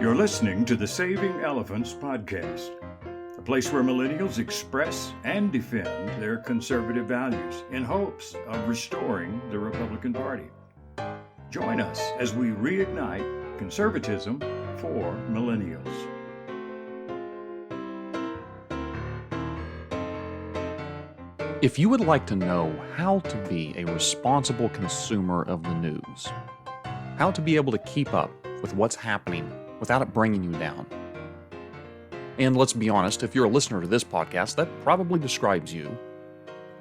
You're listening to the Saving Elephants podcast, a place where millennials express and defend their conservative values in hopes of restoring the Republican Party. Join us as we reignite conservatism for millennials. If you would like to know how to be a responsible consumer of the news, how to be able to keep up with what's happening without it bringing you down, and let's be honest, if you're a listener to this podcast, that probably describes you,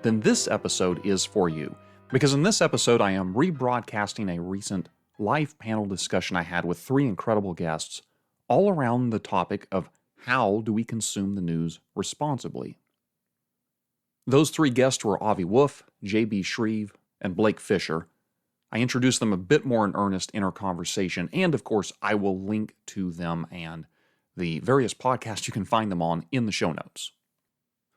then this episode is for you. Because in this episode, I am rebroadcasting a recent live panel discussion I had with three incredible guests, all around the topic of how do we consume the news responsibly. Those three guests were Avi Woolf, Shreve, and Blake Fischer. I introduced them a bit more in earnest in our conversation, and of course, I will link to them and the various podcasts you can find them on in the show notes.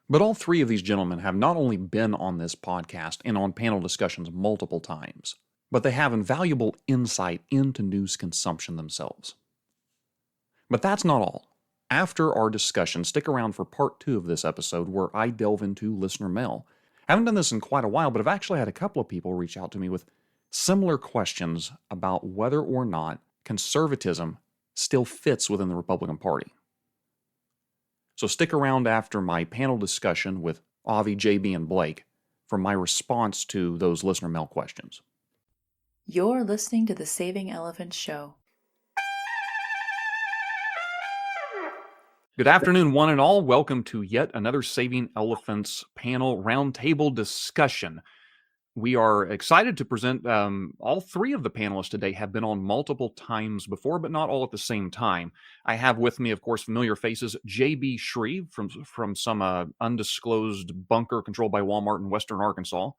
But all three of these gentlemen have not only been on this podcast and on panel discussions multiple times, but they have invaluable insight into news consumption themselves. But that's not all. After our discussion, stick around for part 2 of this episode where I delve into listener mail. I haven't done this in quite a while, but I've actually had a couple of people reach out to me with similar questions about whether or not conservatism still fits within the Republican Party. So stick around after my panel discussion with Avi, JB, and Blake for my response to those listener mail questions. You're listening to the Saving Elephants Show. Good afternoon, one and all. Welcome to yet another Saving Elephants panel roundtable discussion. We are excited to present all three of the panelists today have been on multiple times before, but not all at the same time. I have with me, of course, familiar faces, JB Shreve from some undisclosed bunker controlled by Walmart in western Arkansas,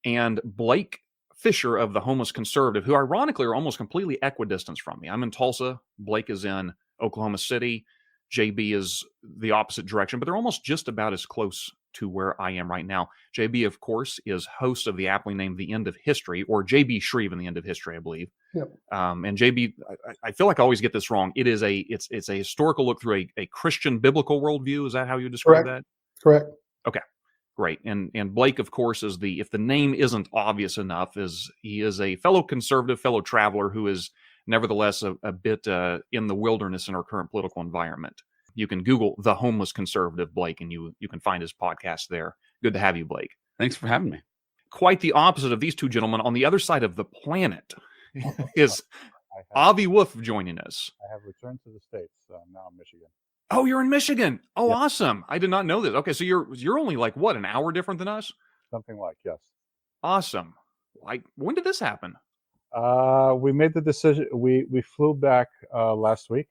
and Blake Fischer of the Homeless Conservative, who ironically are almost completely equidistant from me. I'm in Tulsa, Blake is in Oklahoma City, JB is the opposite direction, but they're almost just about as close to where I am right now. JB, of course, is host of the aptly named The End of History, or JB Shreve in The End of History, I believe. Yep. And JB, I feel like I always get this wrong. It's a historical look through a Christian biblical worldview. Is that how you describe that? Correct. Okay, great. And Blake, of course, is if the name isn't obvious enough, he is a fellow conservative, fellow traveler who is nevertheless a bit in the wilderness in our current political environment. You can Google The Homeless Conservative, Blake, and you can find his podcast there. Good to have you, Blake. Thanks for having me. Quite the opposite of these two gentlemen. On the other side of the planet is Avi Woolf joining us. I have returned to the States. Now in Michigan. Oh, you're in Michigan. Oh, Yep. Awesome. I did not know this. Okay, so you're only like, what, an hour different than us? Something like, yes. Awesome. Like, when did this happen? We made the decision. We flew back last week.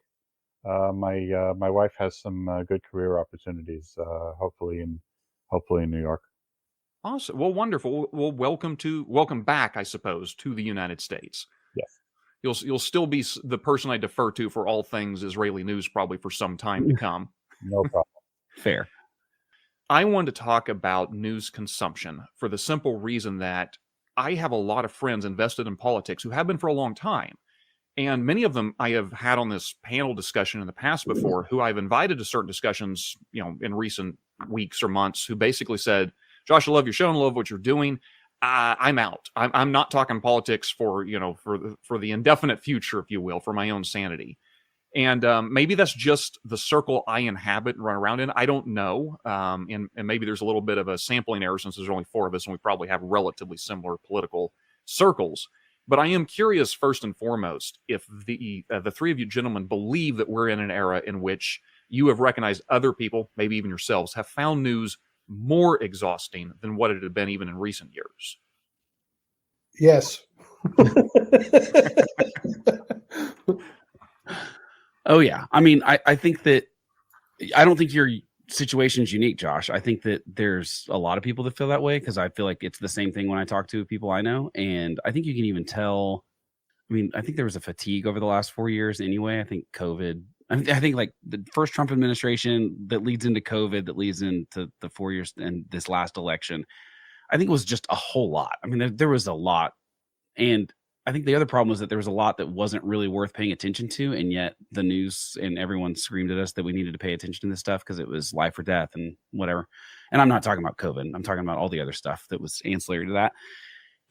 My wife has some good career opportunities, hopefully in New York. Awesome. Well, wonderful. Well, welcome back, I suppose, to the United States. Yes. You'll still be the person I defer to for all things Israeli news, probably for some time to come. No problem. Fair. I wanted to talk about news consumption for the simple reason that I have a lot of friends invested in politics who have been for a long time. And many of them I have had on this panel discussion in the past before, who I've invited to certain discussions, in recent weeks or months, who basically said, Josh, I love your show and love what you're doing. I'm out. I'm not talking politics for the indefinite future, if you will, for my own sanity. And maybe that's just the circle I inhabit and run around in. I don't know. And maybe there's a little bit of a sampling error since there's only 4 of us and we probably have relatively similar political circles. But I am curious, first and foremost, if the three of you gentlemen believe that we're in an era in which you have recognized other people, maybe even yourselves, have found news more exhausting than what it had been even in recent years. Yes. Oh, yeah. I mean, I think that I don't think your situation is unique, Josh. I think that there's a lot of people that feel that way because I feel like it's the same thing when I talk to people I know. And I think you can even tell. I mean, I think there was a fatigue over the last 4 years anyway. I think COVID. I think like the first Trump administration that leads into COVID, that leads into the 4 years and this last election, I think it was just a whole lot. I mean, there was a lot. And I think the other problem was that there was a lot that wasn't really worth paying attention to, and yet the news and everyone screamed at us that we needed to pay attention to this stuff because it was life or death and whatever. And I'm not talking about COVID. I'm talking about all the other stuff that was ancillary to that.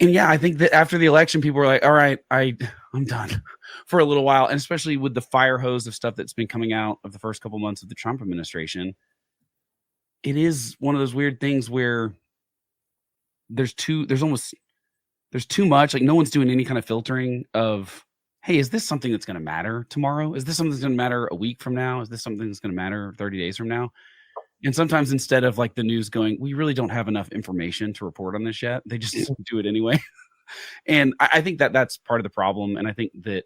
And yeah, I think that after the election, people were like, all right, I'm done for a little while. And especially with the fire hose of stuff that's been coming out of the first couple months of the Trump administration, it is one of those weird things where there's too much. Like, no one's doing any kind of filtering of, hey, is this something that's going to matter tomorrow? Is this something that's going to matter a week from now? Is this something that's going to matter 30 days from now? And sometimes instead of like the news going, we really don't have enough information to report on this yet, they just do it anyway. And I think that that's part of the problem. And I think that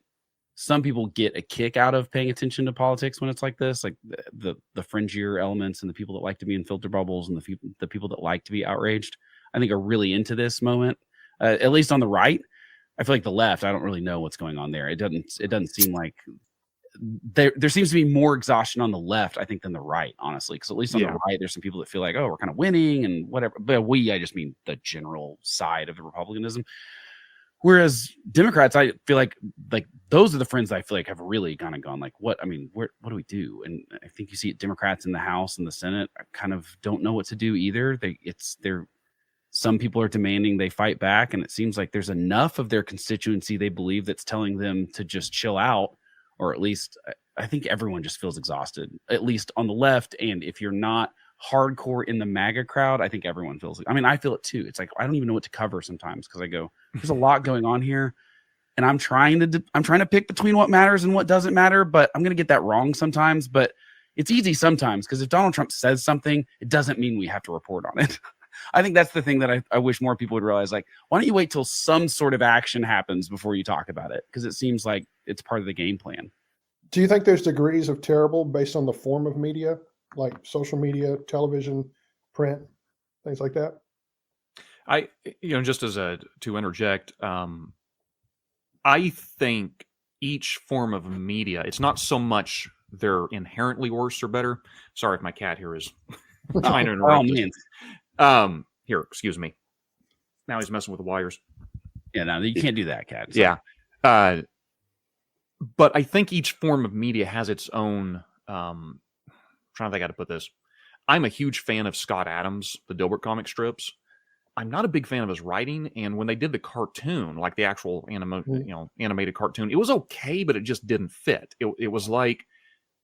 some people get a kick out of paying attention to politics when it's like this, like the fringier elements and the people that like to be in filter bubbles and the people that like to be outraged, I think are really into this moment. At least on the right. I feel like the left, I don't really know what's going on there. It doesn't seem like there seems to be more exhaustion on the left, I think, than the right, honestly. Because at least on the right, there's some people that feel like, oh, we're kind of winning and whatever. But I just mean the general side of the Republicanism. Whereas Democrats, I feel like those are the friends I feel like have really kind of gone like, what do we do? And I think you see it, Democrats in the House and the Senate kind of don't know what to do either. Some people are demanding they fight back, and it seems like there's enough of their constituency they believe that's telling them to just chill out, or at least I think everyone just feels exhausted, at least on the left. And if you're not hardcore in the MAGA crowd, I think everyone feels it. I mean, I feel it too. It's like, I don't even know what to cover sometimes because I go, there's a lot going on here, and I'm trying to pick between what matters and what doesn't matter, but I'm going to get that wrong sometimes. But it's easy sometimes because if Donald Trump says something, it doesn't mean we have to report on it. I think that's the thing that I wish more people would realize. Like, why don't you wait till some sort of action happens before you talk about it? Because it seems like it's part of the game plan. Do you think there's degrees of terrible based on the form of media, like social media, television, print, things like that? Just to interject, I think each form of media, it's not so much they're inherently worse or better. Sorry if my cat here is trying to interrupt. Here, excuse me. Now he's messing with the wires. Yeah, no, you can't do that, cat. So. Yeah. But I think each form of media has its own, trying to think how to put this. I'm a huge fan of Scott Adams, the Dilbert comic strips. I'm not a big fan of his writing. And when they did the cartoon, like the actual animated cartoon, it was okay, but it just didn't fit. It was like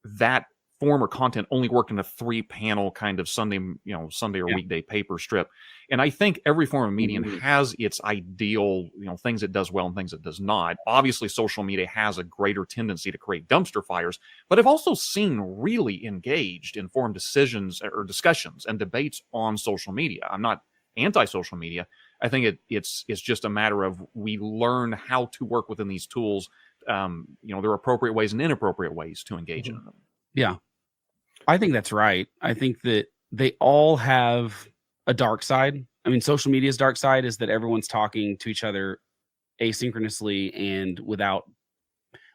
that form or content only worked in a 3-panel kind of Sunday or weekday paper strip. And I think every form of media has its ideal, things it does well and things it does not. Obviously, social media has a greater tendency to create dumpster fires, but I've also seen really engaged, informed decisions or discussions and debates on social media. I'm not anti-social media. I think it's just a matter of we learn how to work within these tools. There are appropriate ways and inappropriate ways to engage in them. Yeah. I think that's right. I think that they all have a dark side. I mean, social media's dark side is that everyone's talking to each other asynchronously and without,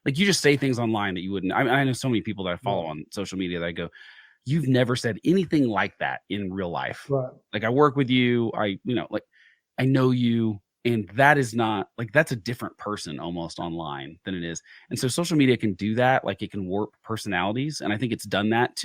like, you just say things online that you wouldn't. I know so many people that I follow on social media that I go, you've never said anything like that in real life. Right. Like, I work with you. I know you. And that is not like, that's a different person almost online than it is. And so social media can do that. Like, it can warp personalities. And I think it's done that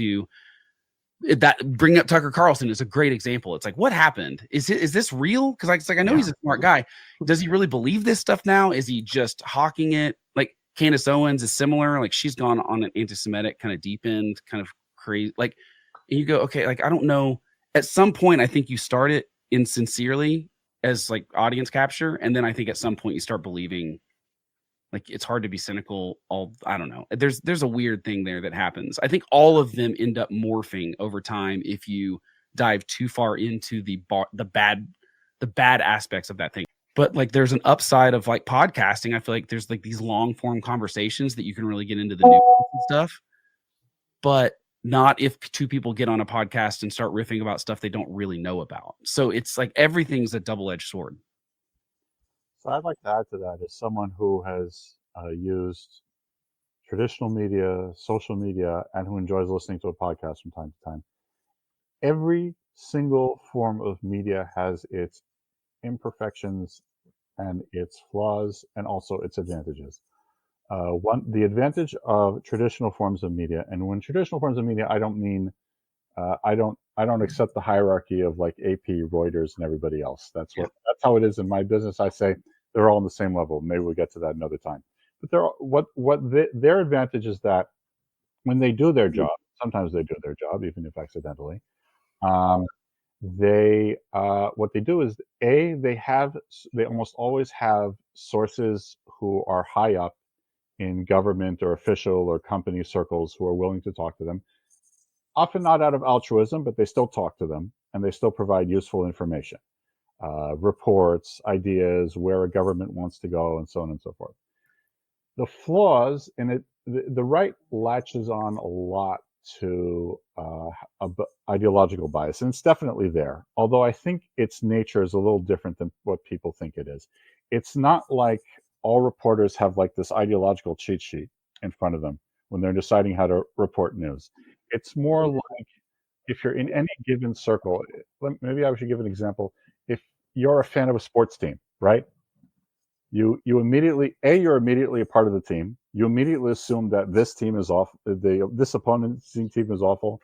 bring up Tucker Carlson is a great example. It's like, what happened? Is this real? Cause I know he's a smart guy. Does he really believe this stuff now? Is he just hawking it? Like, Candace Owens is similar. Like, she's gone on an anti-Semitic kind of deep end, kind of crazy. Like, and you go, okay, like, I don't know. At some point, I think you start it insincerely as like audience capture. And then I think at some point you start believing, like, it's hard to be cynical. I don't know. There's a weird thing there that happens. I think all of them end up morphing over time if you dive too far into the bad aspects of that thing. But like, there's an upside of like podcasting. I feel like there's like these long form conversations that you can really get into the nuance and stuff, but not if two people get on a podcast and start riffing about stuff they don't really know about. So it's like, everything's a double-edged sword. So I'd like to add to that, as someone who has used traditional media, social media, and who enjoys listening to a podcast from time to time. Every single form of media has its imperfections and its flaws and also its advantages. The advantage of traditional forms of media, and when traditional forms of media, I don't mean I don't accept the hierarchy of like AP, Reuters, and everybody else. That's how it is in my business. I say they're all on the same level. Maybe we'll get to that another time. But their advantage is that when they do their job, sometimes they do their job, even if accidentally. What they do is they almost always have sources who are high up in government or official or company circles who are willing to talk to them. Often not out of altruism, but they still talk to them and they still provide useful information, reports, ideas, where a government wants to go, and so on and so forth. The flaws in it, the right latches on a lot to ideological bias, and it's definitely there. Although I think its nature is a little different than what people think it is. It's not like all reporters have like this ideological cheat sheet in front of them when they're deciding how to report news. It's more like if you're in any given circle, maybe I should give an example. If you're a fan of a sports team, right? You're immediately a part of the team. You immediately assume that this team is off. This opponent's team is awful.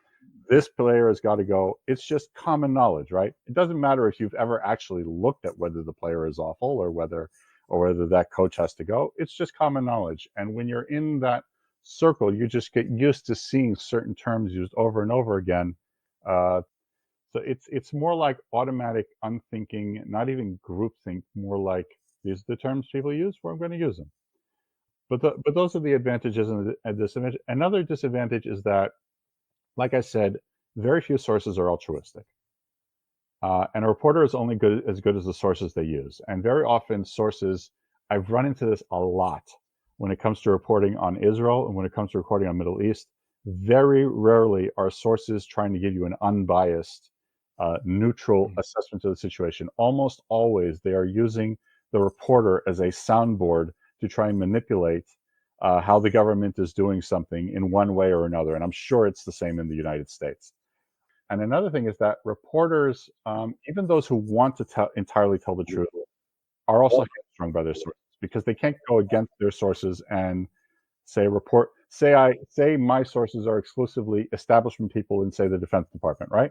This player has got to go. It's just common knowledge, right? It doesn't matter if you've ever actually looked at whether the player is awful or whether that coach has to go. It's just common knowledge. And when you're in that circle, you just get used to seeing certain terms used over and over again. So it's more like automatic unthinking, not even groupthink, more like these are the terms people use, I'm going to use them. But those are the advantages and disadvantages. Another disadvantage is that, like I said, very few sources are altruistic. And a reporter is only as good as the sources they use. And very often sources, I've run into this a lot when it comes to reporting on Israel and when it comes to reporting on Middle East. Very rarely are sources trying to give you an unbiased, neutral assessment of the situation. Almost always they are using the reporter as a soundboard to try and manipulate how the government is doing something in one way or another. And I'm sure it's the same in the United States. And another thing is that reporters, even those who want to entirely tell the truth, are also hamstrung by their sources because they can't go against their sources and say my sources are exclusively establishment people in, say, the Defense Department, right?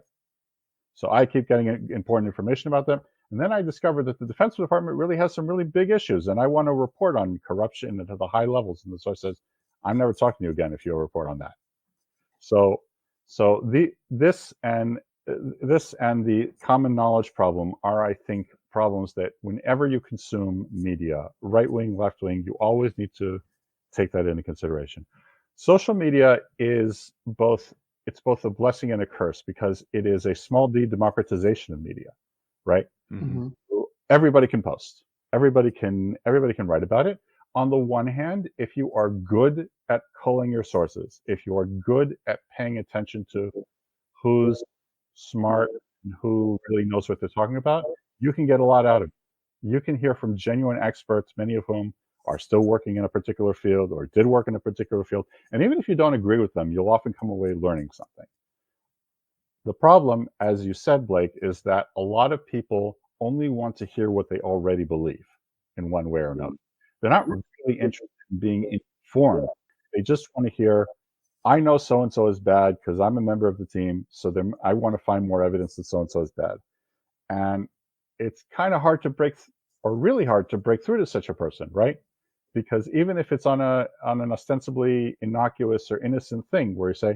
So I keep getting important information about them. And then I discover that the Defense Department really has some really big issues, and I want to report on corruption at the high levels. And the source says, I'm never talking to you again if you'll report on that. So this and the common knowledge problem are, I think, problems that whenever you consume media, right wing, left wing, you always need to take that into consideration. Social media is both a blessing and a curse because it is a small d democratization of media, right? Mm-hmm. Everybody can post. Everybody can write about it. On the one hand, if you are good at culling your sources, if you are good at paying attention to who's smart and who really knows what they're talking about, you can get a lot out of it. You can hear from genuine experts, many of whom are still working in a particular field or did work in a particular field. And even if you don't agree with them, you'll often come away learning something. The problem, as you said, Blake, is that a lot of people only want to hear what they already believe in one way or another. They're not really interested in being informed. They just want to hear, I know so-and-so is bad because I'm a member of the team, so I want to find more evidence that so-and-so is bad. And it's kind of hard to really hard to break through to such a person, right? Because even if it's on an ostensibly innocuous or innocent thing where you say,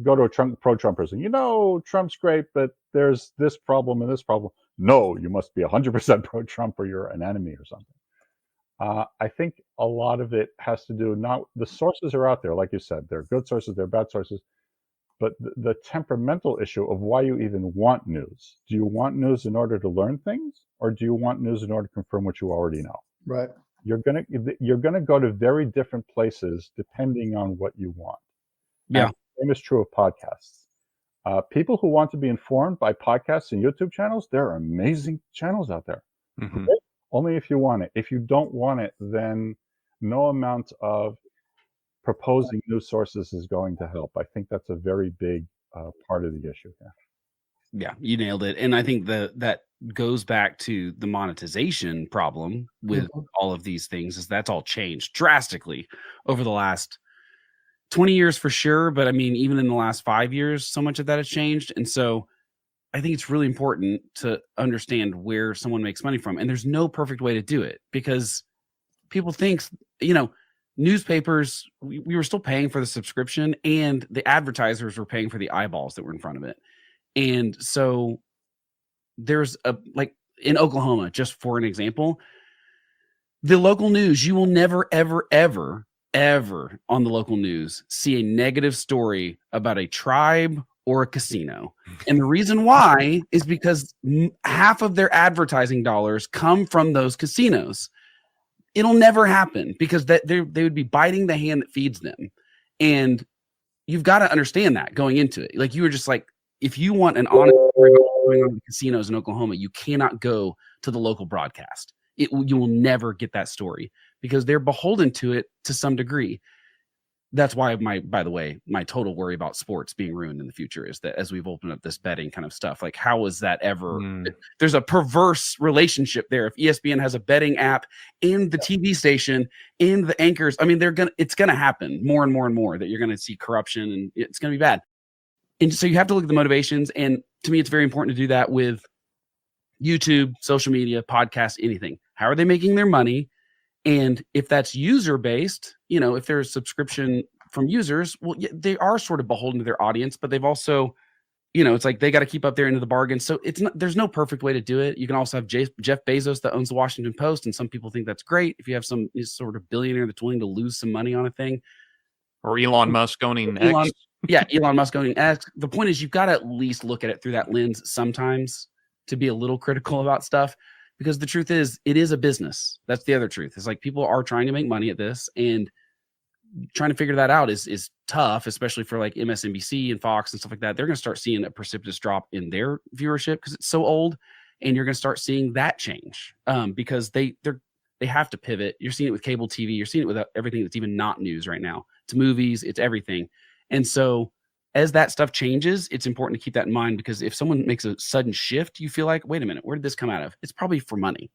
go to a pro-Trump person, Trump's great, but there's this problem and this problem. No, you must be 100% pro-Trump or you're an enemy or something. I think a lot of it has to do, the sources are out there, like you said, they're good sources, they're bad sources, but the temperamental issue of why you even want news. Do you want news in order to learn things, or do you want news in order to confirm what you already know? Right. You're gonna go to very different places depending on what you want. Yeah. And the same is true of podcasts. People who want to be informed by podcasts and YouTube channels, there are amazing channels out there. Mm-hmm. Only if you want it. If you don't want it, then no amount of proposing new sources is going to help. I think that's a very big part of the issue here. Yeah, you nailed it. And I think that goes back to the monetization problem with all of these things, is that's all changed drastically over the last 20 years for sure. But I mean, even in the last 5 years, so much of that has changed. And so I think it's really important to understand where someone makes money from. And there's no perfect way to do it, because people think, newspapers, we were still paying for the subscription, and the advertisers were paying for the eyeballs that were in front of it. And so there's like in Oklahoma, just for an example, the local news, you will never, ever, ever, ever on the local news see a negative story about a tribe or a casino. And the reason why is because half of their advertising dollars come from those casinos. It'll never happen, because they would be biting the hand that feeds them. And you've got to understand that going into it. Like, you were just like, if you want an honest story about what's going on in the casinos in Oklahoma, you cannot go to the local broadcast. You will never get that story, because they're beholden to it to some degree. That's why by the way, my total worry about sports being ruined in the future is that as we've opened up this betting kind of stuff, like, how is that ever? There's a perverse relationship there. If ESPN has a betting app and the TV station and the anchors, I mean, it's gonna happen more and more and more, that you're gonna see corruption, and it's gonna be bad. And so you have to look at the motivations. And to me, it's very important to do that with YouTube, social media, podcasts, anything. How are they making their money? And if that's user-based, if there's subscription from users, well, they are sort of beholden to their audience, but they've also, it's like they got to keep up their end of the bargain. So there's no perfect way to do it. You can also have Jeff Bezos that owns the Washington Post, and some people think that's great. If you have some sort of billionaire that's willing to lose some money on a thing. Or Elon Musk owning X. Yeah, Elon Musk owning X. The point is, you've got to at least look at it through that lens sometimes to be a little critical about stuff. Because the truth is, it is a business. That's the other truth. It's like, people are trying to make money at this, and trying to figure that out is tough, especially for like MSNBC and Fox and stuff like that. They're going to start seeing a precipitous drop in their viewership because it's so old, and you're going to start seeing that change because they have to pivot. You're seeing it with cable TV. You're seeing it with everything that's even not news right now. It's movies, it's everything. And so as that stuff changes, it's important to keep that in mind, because if someone makes a sudden shift, you feel like, wait a minute, where did this come out of? It's probably for money.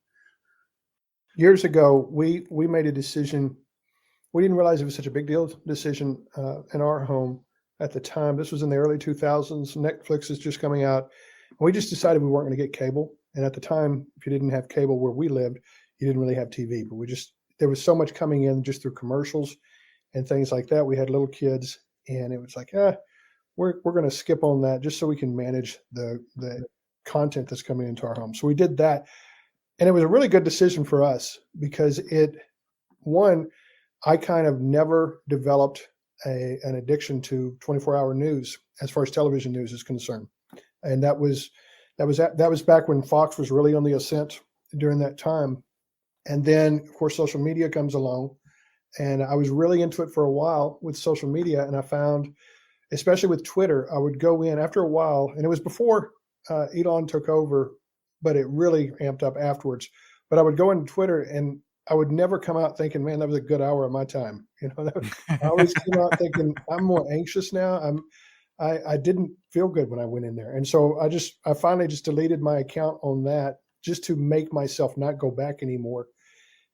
Years ago, we made a decision. We didn't realize it was such a big decision in our home at the time. This was in the early 2000s. Netflix is just coming out. We just decided we weren't going to get cable. And at the time, if you didn't have cable where we lived, you didn't really have TV. But there was so much coming in just through commercials and things like that. We had little kids, and it was like, we're going to skip on that just so we can manage the content that's coming into our home. So we did that. And it was a really good decision for us, because I kind of never developed an addiction to 24-hour news as far as television news is concerned. And that was back when Fox was really on the ascent during that time. And then, of course, social media comes along, and I was really into it for a while with social media. And I found, especially with Twitter, I would go in after a while, and it was before Elon took over, but it really amped up afterwards. But I would go into Twitter, and I would never come out thinking, man, that was a good hour of my time. I always came out thinking, I'm more anxious now. I didn't feel good when I went in there. And so I finally just deleted my account on that, just to make myself not go back anymore.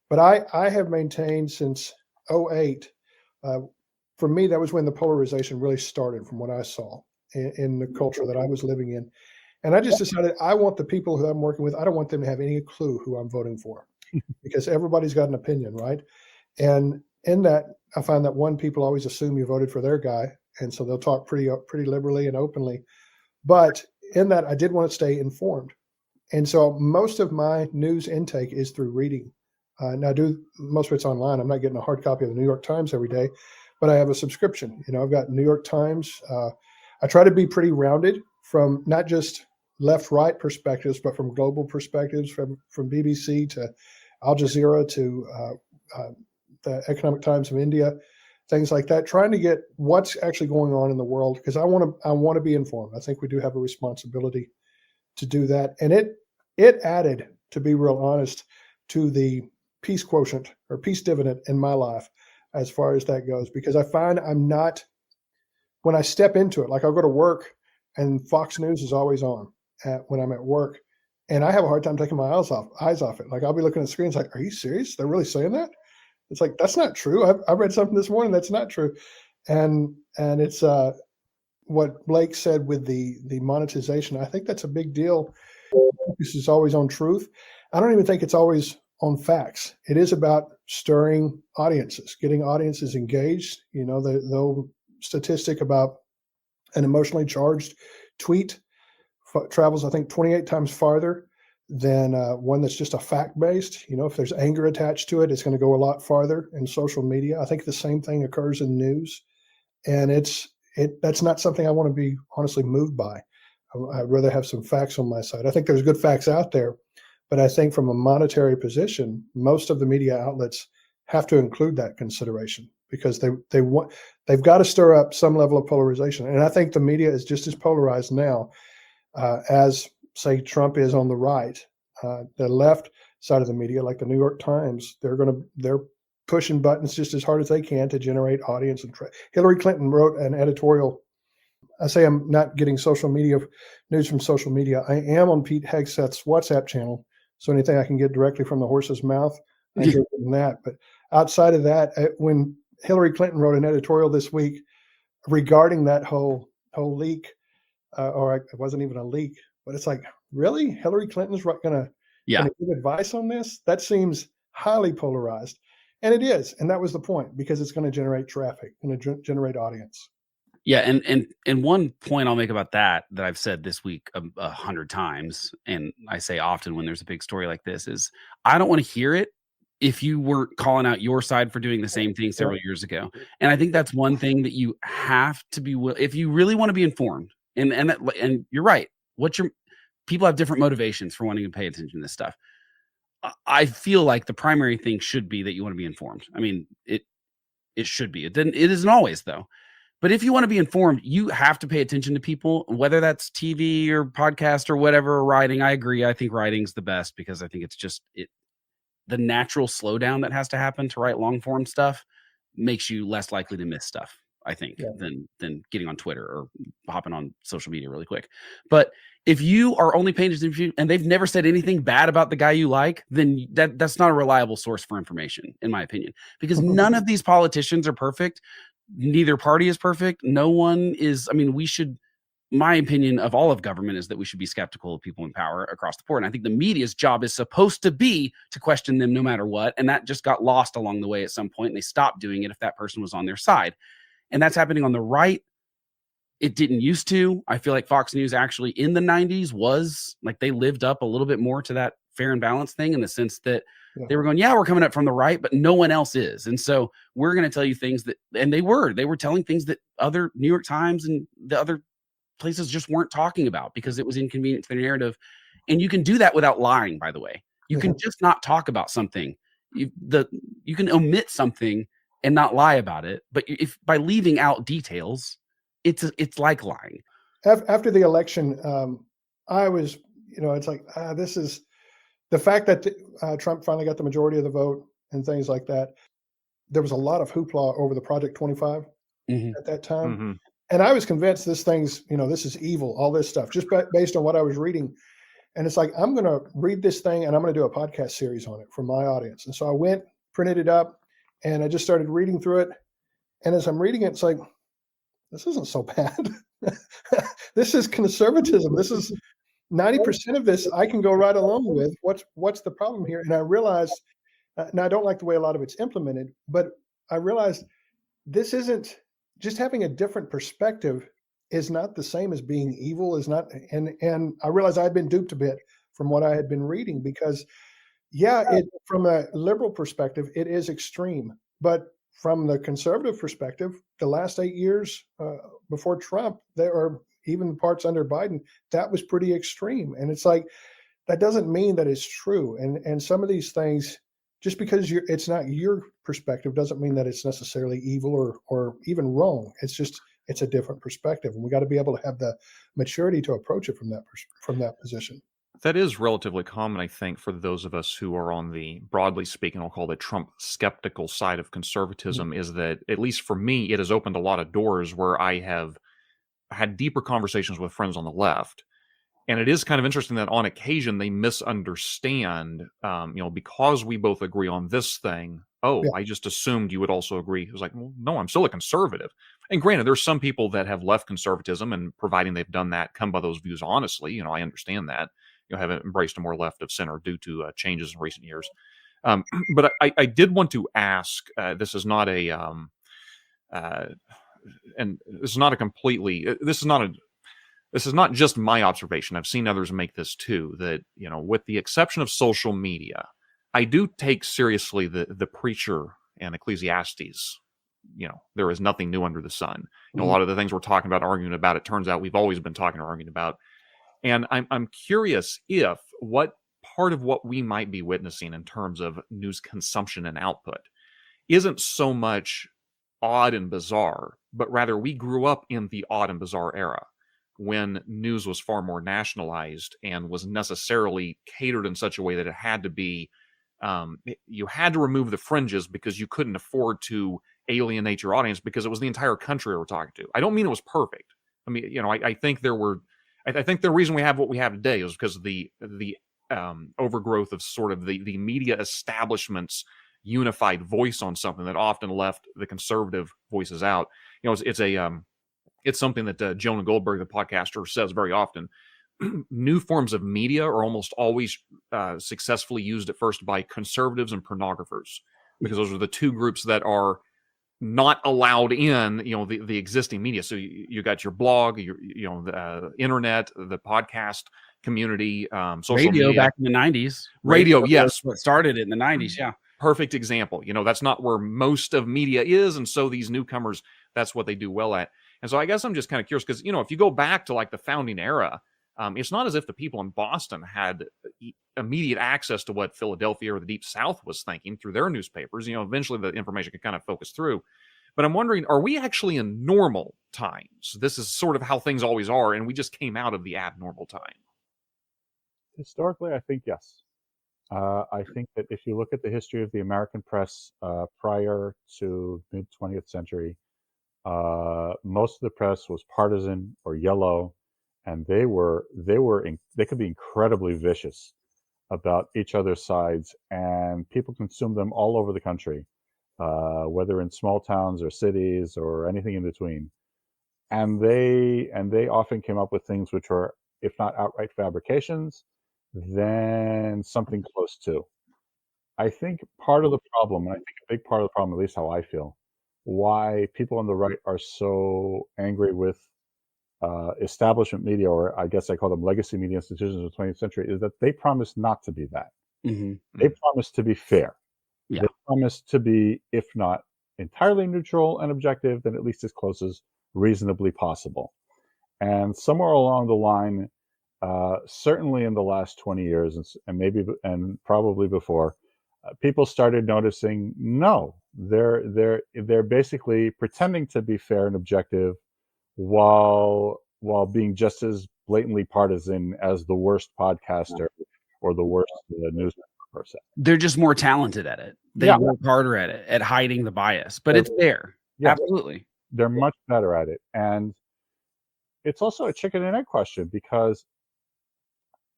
But I have maintained since 2008. For me, that was when the polarization really started, from what I saw in the culture that I was living in. And I just decided, I want the people who I'm working with, I don't want them to have any clue who I'm voting for, because everybody's got an opinion, right? And in that, I find that people always assume you voted for their guy, and so they'll talk pretty liberally and openly. But in that, I did want to stay informed. And so most of my news intake is through reading. Now, most of it's online. I'm not getting a hard copy of the New York Times every day, but I have a subscription. I've got New York Times. I try to be pretty rounded, from not just left-right perspectives, but from global perspectives, from BBC to Al Jazeera to the Economic Times of India, things like that, trying to get what's actually going on in the world, because I want to be informed. I think we do have a responsibility to do that. And it added, to be real honest, to the peace quotient or peace dividend in my life as far as that goes, because I find when I step into it, like I'll go to work and Fox News is always on when I'm at work. And I have a hard time taking my eyes off it. Like I'll be looking at the screen, it's like, are you serious? They're really saying that? It's like, that's not true. I read something this morning that's not true. And it's what Blake said with the monetization. I think that's a big deal. This is always on truth. I don't even think it's always on facts. It is about stirring audiences, getting audiences engaged. You know, the old statistic about an emotionally charged tweet travels, I think, 28 times farther than one that's just a fact-based. You know, if there's anger attached to it, it's going to go a lot farther in social media. I think the same thing occurs in news, and that's not something I want to be honestly moved by. I'd rather have some facts on my side. I think there's good facts out there, but I think from a monetary position, most of the media outlets have to include that consideration because they've got to stir up some level of polarization. And I think the media is just as polarized now as, say, Trump is on the right. The left side of the media, like the New York Times, they're pushing buttons just as hard as they can to generate audience. And Hillary Clinton wrote an editorial. I say I'm not getting social media news from social media. I am on Pete Hegseth's WhatsApp channel, so anything I can get directly from the horse's mouth, I enjoy getting that. But outside of that, when Hillary Clinton wrote an editorial this week regarding that whole leak, or it wasn't even a leak, but it's like, really, Hillary Clinton's gonna give advice on this? That seems highly polarized, and it is, and that was the point, because it's going to generate traffic, going to generate audience. Yeah, and one point I'll make about that I've said this week 100 times, and I say often when there's a big story like this, is I don't want to hear it if you weren't calling out your side for doing the same thing several years ago. And I think that's one thing that you have to be if you really want to be informed. And you're right. People have different motivations for wanting to pay attention to this stuff. I feel like the primary thing should be that you want to be informed. I mean, it should be. It isn't always, though. But if you want to be informed, you have to pay attention to people, whether that's TV or podcast or whatever, or writing. I agree. I think writing's the best because I think it's just the natural slowdown that has to happen to write long form stuff makes you less likely to miss stuff, I think, than getting on Twitter or hopping on social media really quick. But if you are only paying attention and they've never said anything bad about the guy you like, then that's not a reliable source for information, in my opinion, because none of these politicians are perfect. Neither party is perfect. No one is. I mean, my opinion of all of government is that we should be skeptical of people in power across the board. And I think the media's job is supposed to be to question them no matter what. And that just got lost along the way at some point, and they stopped doing it if that person was on their side. And that's happening on the right. It didn't used to. I feel like Fox News actually in the 90s was like, they lived up a little bit more to that fair and balanced thing, in the sense that they were going, we're coming up from the right, but no one else is. And so we're going to tell you things and they were telling things that other New York Times and the other places just weren't talking about because it was inconvenient to their narrative. And you can do that without lying, by the way. You can just not talk about something. You can omit something and not lie about it. But if by leaving out details, it's like lying. After the election, I was, it's like, this is the fact that Trump finally got the majority of the vote and things like that. There was a lot of hoopla over the Project 25 at that time. Mm-hmm. And I was convinced this thing's, this is evil, all this stuff, just based on what I was reading. And it's like, I'm going to read this thing and I'm going to do a podcast series on it for my audience. And so I went, printed it up, and I just started reading through it. And as I'm reading it, it's like, this isn't so bad. This is conservatism. This is 90% of this I can go right along with. What's the problem here? And I realized, now I don't like the way a lot of it's implemented, but I realized this isn't just having a different perspective is not the same as being evil, is not. And I realized I'd been duped a bit from what I had been reading, because from a liberal perspective, it is extreme. But from the conservative perspective, the last 8 years before Trump, or even parts under Biden, that was pretty extreme. And it's like, that doesn't mean that it's true. And some of these things, just because it's not your perspective, doesn't mean that it's necessarily evil or even wrong. It's a different perspective, and we got to be able to have the maturity to approach it from that position. That is relatively common, I think, for those of us who are on the, broadly speaking, I'll call it Trump skeptical side of conservatism, is that, at least for me, it has opened a lot of doors where I have had deeper conversations with friends on the left. And it is kind of interesting that on occasion they misunderstand, because we both agree on this thing. Oh, Yeah. I just assumed you would also agree. It was like, well, no, I'm still a conservative. And granted, there's some people that have left conservatism, and providing they've done that, come by those views honestly. I understand that. Haven't embraced a more left of center due to changes in recent years. But I did want to ask. This is not a, and this is not a completely. This is not just my observation. I've seen others make this too. That with the exception of social media, I do take seriously the preacher and Ecclesiastes. There is nothing new under the sun. A lot of the things we're talking about, arguing about, it turns out we've always been talking or arguing about. And I'm curious if what part of what we might be witnessing in terms of news consumption and output isn't so much odd and bizarre, but rather we grew up in the odd and bizarre era when news was far more nationalized and was necessarily catered in such a way that it had to be, you had to remove the fringes because you couldn't afford to alienate your audience because it was the entire country we were talking to. I don't mean it was perfect. I mean, I think I think the reason we have what we have today is because of the overgrowth of sort of the media establishment's unified voice on something that often left the conservative voices out. It's something that Jonah Goldberg, the podcaster, says very often. New forms of media are almost always successfully used at first by conservatives and pornographers, because those are the two groups that are not allowed in, the existing media. So you got your blog, the internet, the podcast community, social radio media. Back in the 90s. Radio, yes. What started it in the 90s, yeah. Perfect example. That's not where most of media is, and so these newcomers, that's what they do well at. And so I guess I'm just kind of curious because, if you go back to like the founding era, it's not as if the people in Boston had immediate access to what Philadelphia or the Deep South was thinking through their newspapers. Eventually the information could kind of focus through. But I'm wondering, are we actually in normal times? This is sort of how things always are, and we just came out of the abnormal time. Historically, I think yes. I think that if you look at the history of the American press prior to mid 20th century, most of the press was partisan or yellow, and they could be incredibly vicious about each other's sides, and people consumed them all over the country, whether in small towns or cities or anything in between. And they often came up with things which were, if not outright fabrications, then something close to. I think part of the problem, and I think a big part of the problem, at least how I feel, why people on the right are so angry with establishment media, or I guess I call them legacy media institutions of the 20th century, is that they promise not to be that. They promise to be fair. Yeah. They promise to be, if not entirely neutral and objective, then at least as close as reasonably possible. And somewhere along the line, certainly in the last 20 years, and probably before, people started noticing, no, they're basically pretending to be fair and objective while being just as blatantly partisan as the worst podcaster or the worst newspaper person. They're just more talented at it. They work harder at it, at hiding the bias, but it's there. Yeah, absolutely. They're much better at it. And it's also a chicken and egg question, because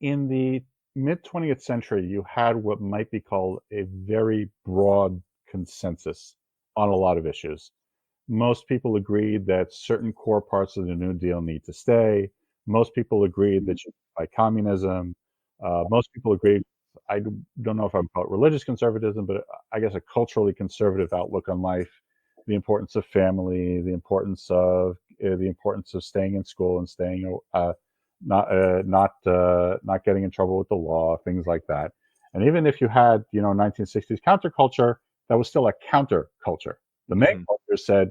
in the mid 20th century, you had what might be called a very broad consensus on a lot of issues. Most people agreed that certain core parts of the New Deal need to stay. Most people agreed that you should fight communism. Most people agreed, I don't know if I would call it religious conservatism, but I guess a culturally conservative outlook on life, the importance of family, the importance of staying in school and staying not getting in trouble with the law, things like that. And even if you had 1960s counterculture, that was still a counterculture. The main culture said,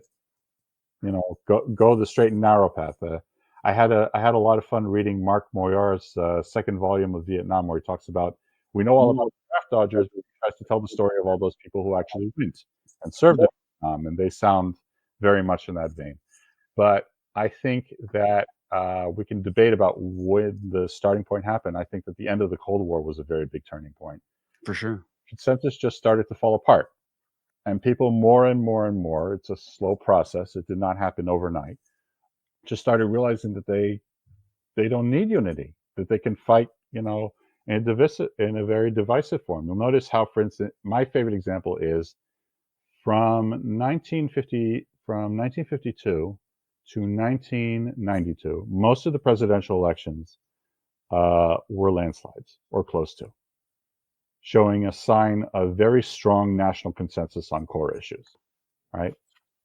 go the straight and narrow path. I had a lot of fun reading Mark Moyar's second volume of Vietnam, where he talks about, we know all about the draft dodgers, but he tries to tell the story of all those people who actually went and served in Vietnam, and they sound very much in that vein. But I think that we can debate about when the starting point happened. I think that the end of the Cold War was a very big turning point. For sure. Consensus just started to fall apart. And people more and more, it's a slow process, it did not happen overnight, just started realizing that they don't need unity. that they can fight, in a very divisive form. You'll notice how, for instance, my favorite example is from 1952 to 1992, most of the presidential elections were landslides or close to, showing a sign of very strong national consensus on core issues. Right?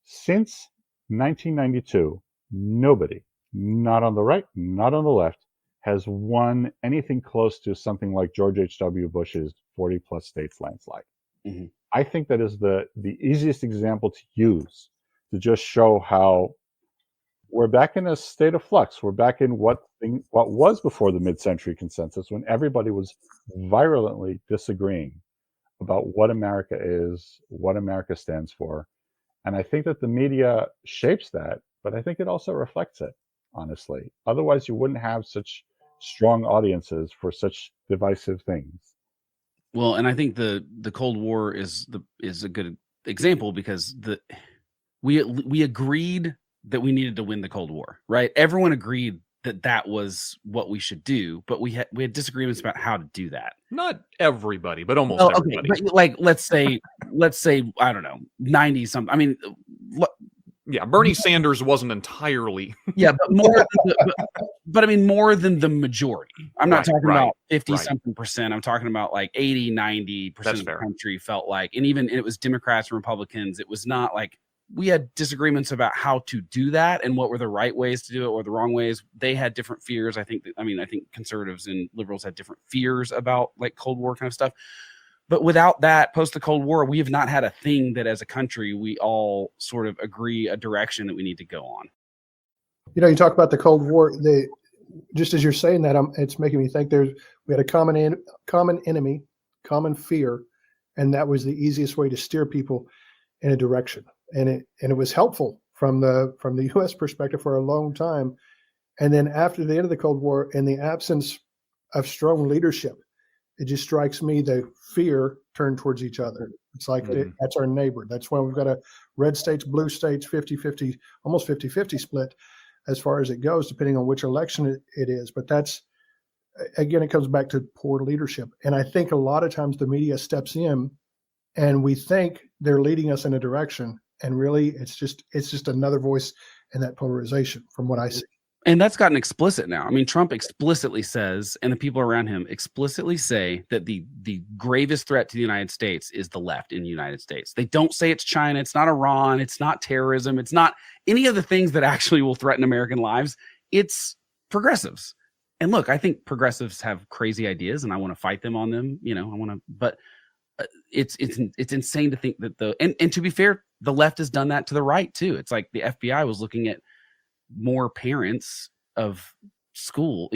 Since 1992, nobody, not on the right, not on the left, has won anything close to something like George H.W. Bush's 40-plus states landslide. Mm-hmm. I think that is the easiest example to use to just show how we're back in a state of flux. We're back in what was before the mid-century consensus, when everybody was virulently disagreeing about what America is, what America stands for. And I think that the media shapes that, but I think it also reflects it, honestly. Otherwise, you wouldn't have such strong audiences for such divisive things. Well, and I think the Cold War is a good example, because we agreed that we needed to win the Cold War, right? Everyone agreed that was what we should do, but we had disagreements about how to do that. Not everybody, but almost everybody. Okay, but like let's say I don't know, 90 something. I mean, yeah, Bernie Sanders wasn't entirely. Yeah, but more. But I mean, more than the majority. I'm not talking about 50 something percent. I'm talking about like 80, 90% of the country felt like, and even it was Democrats and Republicans. It was not like we had disagreements about how to do that and what were the right ways to do it or the wrong ways. They had different fears. I think conservatives and liberals had different fears about like Cold War kind of stuff. But without that, post the Cold War, we have not had a thing that as a country, we all sort of agree a direction that we need to go on. You talk about the Cold War, just as you're saying that, it's making me think we had a common enemy, common fear, and that was the easiest way to steer people in a direction. And it was helpful from the U.S. perspective for a long time. And then after the end of the Cold War, in the absence of strong leadership, it just strikes me the fear turned towards each other. It's like that's our neighbor. That's why we've got a red states, blue states, 50-50, almost 50-50 split as far as it goes, depending on which election it is. But that's, again, it comes back to poor leadership. And I think a lot of times the media steps in and we think they're leading us in a direction. And really, it's just another voice in that polarization from what I see. And that's gotten explicit now. I mean, Trump explicitly says, and the people around him explicitly say, that the gravest threat to the United States is the left in the United States. They don't say it's China, it's not Iran, it's not terrorism, it's not any of the things that actually will threaten American lives. It's progressives. And look, I think progressives have crazy ideas, and I want to fight them on them. But it's insane to think that and to be fair, the left has done that to the right too. It's like the FBI was looking at more parents of school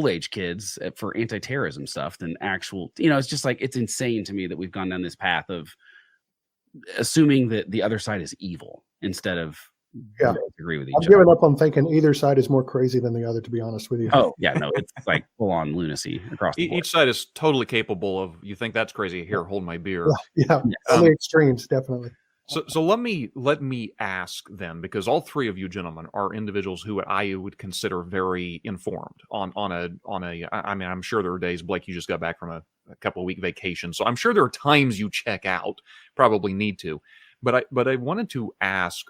age kids for anti-terrorism stuff than actual, it's just like, it's insane to me that we've gone down this path of assuming that the other side is evil instead of agree with each other. I've given up on thinking either side is more crazy than the other, to be honest with you. Oh yeah, no, it's like full on lunacy across the board. Each side is totally capable of, you think that's crazy, here, hold my beer. Yeah. Only extremes, definitely. So let me ask them, because all three of you gentlemen are individuals who I would consider very informed on a. I mean, I'm sure there are days, Blake, you just got back from a couple of week vacation, so I'm sure there are times you check out, probably need to, but I wanted to ask,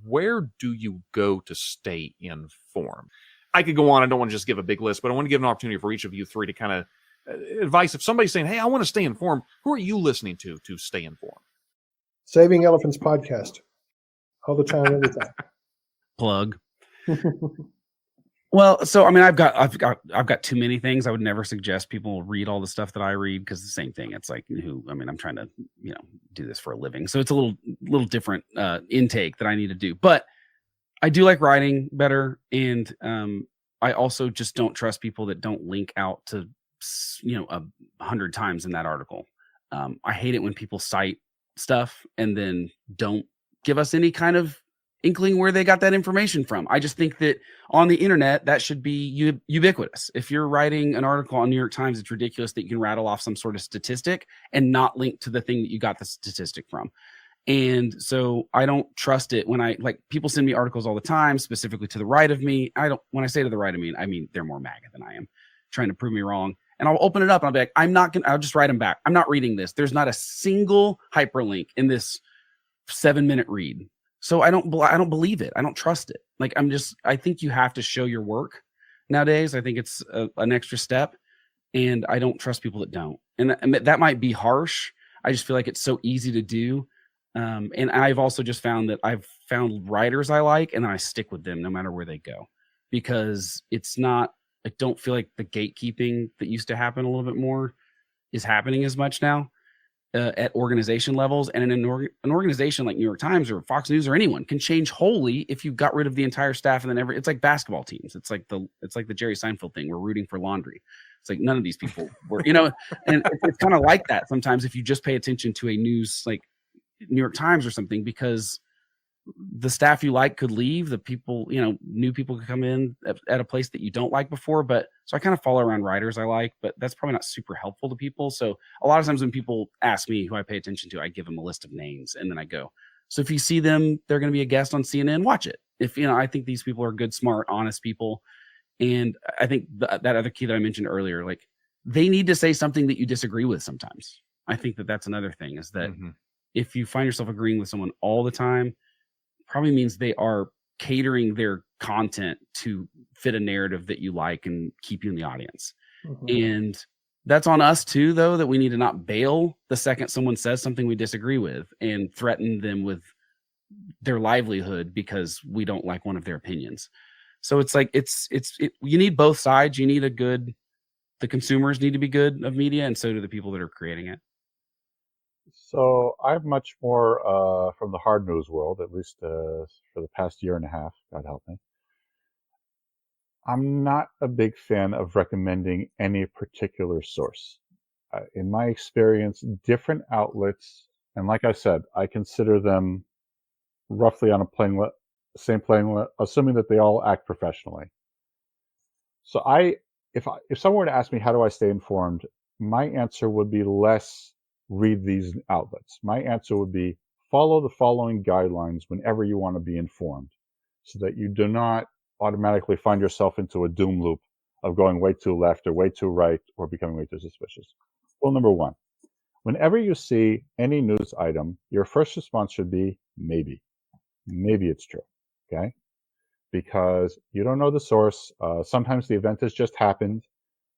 where do you go to stay informed? I could go on. I don't want to just give a big list, but I want to give an opportunity for each of you three to kind of advice. If somebody's saying, "Hey, I want to stay informed," who are you listening to stay informed? Saving Elephants podcast, all the time, every time. Plug. Well, so I mean, I've got too many things. I would never suggest people read all the stuff that I read, because the same thing. It's like, I'm trying to do this for a living, so it's a little different intake that I need to do. But I do like writing better, and I also just don't trust people that don't link out to 100 times in that article. I hate it when people cite stuff and then don't give us any kind of inkling where they got that information from. I just think that on the internet, that should be ubiquitous. If you're writing an article on New York Times, it's ridiculous that you can rattle off some sort of statistic and not link to the thing that you got the statistic from. And so I don't trust it when people send me articles all the time, specifically to the right of me. When I say to the right of me, I mean they're more MAGA than I am, trying to prove me wrong. And I'll open it up and I'll be like, I'll just write them back. I'm not reading this. There's not a single hyperlink in this 7-minute read. So I don't believe it. I don't trust it. Like, I think you have to show your work nowadays. I think it's an extra step, and I don't trust people that don't. And that might be harsh. I just feel like it's so easy to do. And I've also just found that I've found writers I like, and then I stick with them no matter where they go, because I don't feel like the gatekeeping that used to happen a little bit more is happening as much now at organization levels. And in an organization like New York Times or Fox News or anyone can change wholly if you got rid of the entire staff, and then it's like basketball teams. It's like the Jerry Seinfeld thing. We're rooting for laundry. It's like none of these people were, and it's kind of like that sometimes if you just pay attention to a news like New York Times or something, because the staff you like could leave, the people, new people could come in at a place that you don't like before. But so I kind of follow around writers I like, but that's probably not super helpful to people. So a lot of times when people ask me who I pay attention to, I give them a list of names and then I go. So if you see them, they're going to be a guest on CNN, watch it. If, I think these people are good, smart, honest people. And I think that other key that I mentioned earlier, like, they need to say something that you disagree with sometimes. I think that's another thing, is that if you find yourself agreeing with someone all the time, probably means they are catering their content to fit a narrative that you like and keep you in the audience. And that's on us too, though, that we need to not bail the second someone says something we disagree with and threaten them with their livelihood because we don't like one of their opinions. So it's like, you need both sides. You need the consumers need to be good of media, and so do the people that are creating it. So I'm much more from the hard news world, at least for the past year and a half, God help me. I'm not a big fan of recommending any particular source. In my experience, different outlets, and like I said, I consider them roughly on a same plane, assuming that they all act professionally. So if someone were to ask me, how do I stay informed? My answer would be less read these outlets. My answer would be follow the following guidelines whenever you want to be informed, so that you do not automatically find yourself into a doom loop of going way too left or way too right or becoming way too suspicious. Rule number one, whenever you see any news item, your first response should be maybe. Maybe it's true, okay? Because you don't know the source. Sometimes the event has just happened.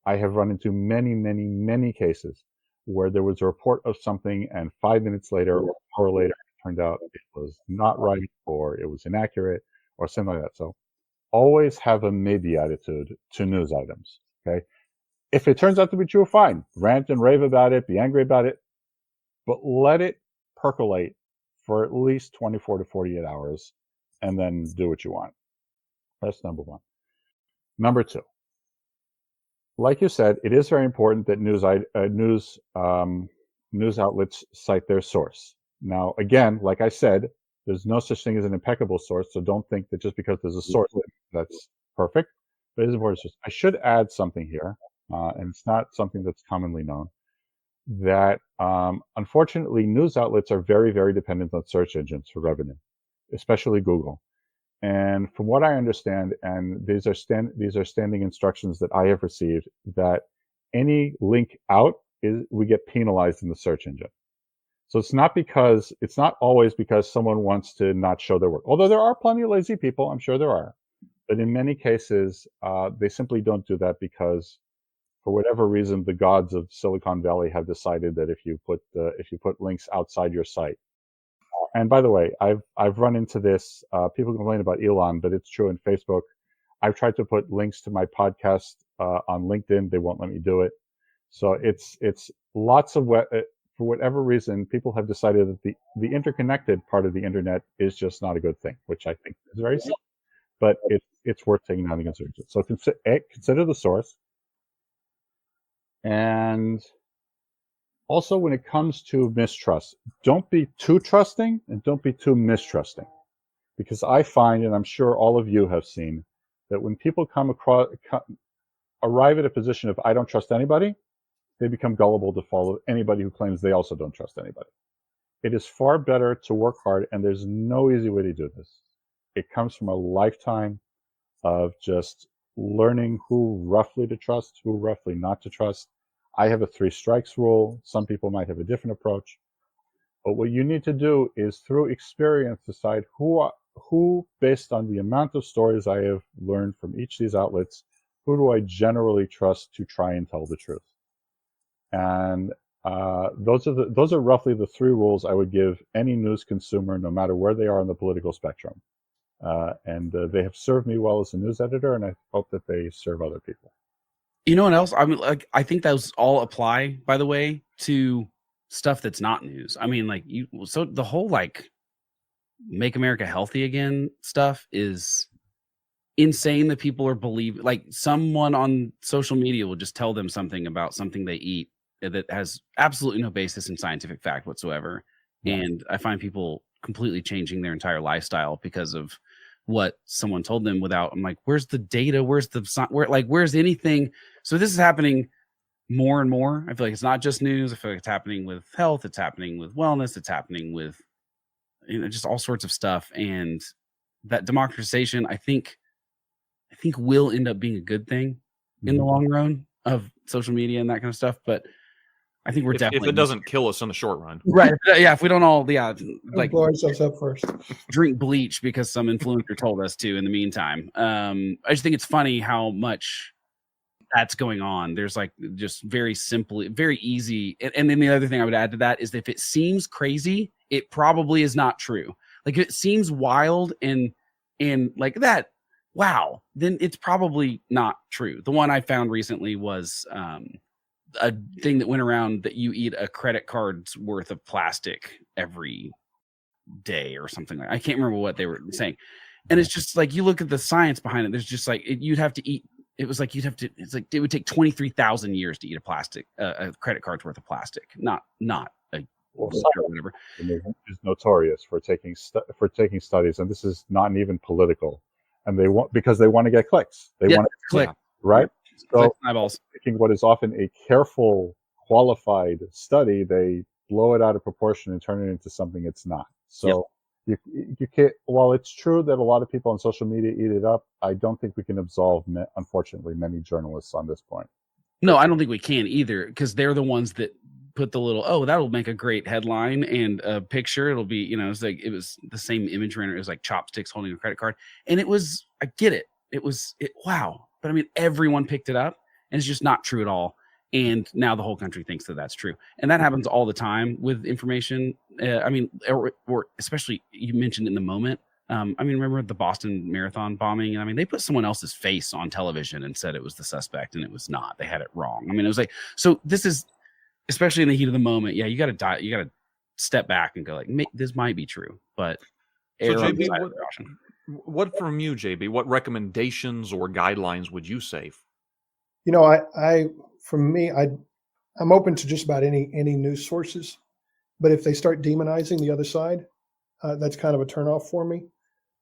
I have run into many, many, many cases where there was a report of something, and 5 minutes later or an hour later, it turned out it was not right, or it was inaccurate, or something like that. So always have a maybe attitude to news items, okay? If it turns out to be true, fine. Rant and rave about it, be angry about it, but let it percolate for at least 24 to 48 hours, and then do what you want. That's number one. Number two, like you said, it is very important that news outlets cite their source. Now, again, like I said, there's no such thing as an impeccable source, so don't think that just because there's a source that's perfect. But it is important. I should add something here, and it's not something that's commonly known, that unfortunately news outlets are very, very dependent on search engines for revenue, especially Google. And from what I understand, and these are standing instructions that I have received, that any link out we get penalized in the search engine. So it's not always because someone wants to not show their work. Although there are plenty of lazy people, I'm sure there are. But in many cases, they simply don't do that because, for whatever reason, the gods of Silicon Valley have decided that if you put links outside your site. And by the way, I've run into this. People complain about Elon, but it's true in Facebook. I've tried to put links to my podcast on LinkedIn. They won't let me do it. So it's lots of for whatever reason, people have decided that the interconnected part of the internet is just not a good thing, which I think is very silly. But it's worth taking down the consideration. So consider the source. And also, when it comes to mistrust, don't be too trusting and don't be too mistrusting. Because I find, and I'm sure all of you have seen, that when people arrive at a position of I don't trust anybody, they become gullible to follow anybody who claims they also don't trust anybody. It is far better to work hard, and there's no easy way to do this. It comes from a lifetime of just learning who roughly to trust, who roughly not to trust. I have a 3 strikes rule. Some people might have a different approach. But what you need to do is, through experience, decide who, based on the amount of stories I have learned from each of these outlets, who do I generally trust to try and tell the truth. And those are roughly the 3 rules I would give any news consumer, no matter where they are on the political spectrum. And they have served me well as a news editor, and I hope that they serve other people. You know what else? I mean, like, I think those all apply, by the way, to stuff that's not news. I mean, like, so the whole like Make America Healthy Again stuff is insane that people are believing. Like, someone on social media will just tell them something about something they eat that has absolutely no basis in scientific fact whatsoever. Yeah. And I find people completely changing their entire lifestyle because of what someone told them without, I'm like, where's the data? Where's where's anything? So this is happening more and more. I feel like it's not just news. I feel like it's happening with health. It's happening with wellness. It's happening with, just all sorts of stuff. And that democratization, I think will end up being a good thing in the long run of social media and that kind of stuff. But I think we're definitely, if it doesn't kill us in the short run, right? Yeah, if we don't all, like, blow ourselves up first, drink bleach because some influencer told us to. In the meantime, I just think it's funny how much that's going on. There's like just very simply, very easy. And then the other thing I would add to that is that if it seems crazy, it probably is not true. Like, if it seems wild and like that, wow, then it's probably not true. The one I found recently was a thing that went around that you eat a credit card's worth of plastic every day or something. I can't remember what they were saying. And it's just like, you look at the science behind it. There's just like, you'd have to eat. It was like, it's like, it would take 23,000 years to eat a credit card's worth of plastic. Not a or whatever. Is notorious for taking studies, and this is not even political. And they want, because they want to get clicks. They want to click, right? So eyeballs. Taking what is often a careful, qualified study, they blow it out of proportion and turn it into something it's not. So you can't. While it's true that a lot of people on social media eat it up, I don't think we can absolve, unfortunately, many journalists on this point. No, I don't think we can either, because they're the ones that put the little, oh, that'll make a great headline and a picture. It'll be, it's like, it was the same imagery. It was like chopsticks holding a credit card, and it was, I get it. Wow. But I mean, everyone picked it up, and it's just not true at all. And now the whole country thinks that that's true. And that happens all the time with information. I mean, or especially, you mentioned in the moment. I mean, remember the Boston Marathon bombing? And I mean, they put someone else's face on television and said it was the suspect, and it was not. They had it wrong. I mean, it was like, so this is, especially in the heat of the moment. Yeah, you got to step back and go like, this might be true, but so JB, what from you, JB? What recommendations or guidelines would you say? I'm open to just about any news sources, but if they start demonizing the other side, that's kind of a turnoff for me.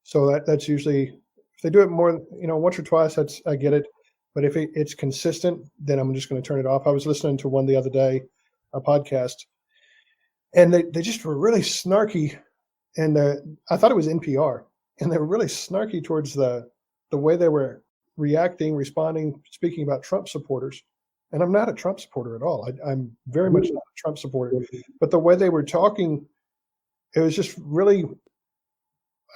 So that's usually, if they do it more, once or twice, I get it. But if it's consistent, then I'm just going to turn it off. I was listening to one the other day, a podcast, and they just were really snarky, and I thought it was NPR, and they were really snarky towards the way they were reacting, responding, speaking about Trump supporters. And I'm not a Trump supporter at all. I'm very much not a Trump supporter. But the way they were talking, it was just really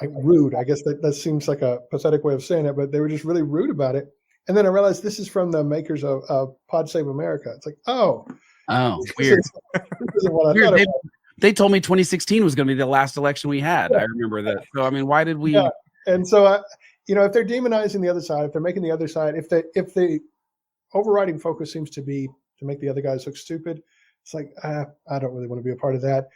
rude. I guess that seems like a pathetic way of saying it, but they were just really rude about it. And then I realized this is from the makers of Pod Save America. It's like, oh, weird. This isn't what I thought. They told me 2016 was going to be the last election we had. I remember that. So I mean, why did we? Yeah. And so if they're demonizing the other side, if they're making the other side, if the overriding focus seems to be to make the other guys look stupid, it's like, I don't really want to be a part of that.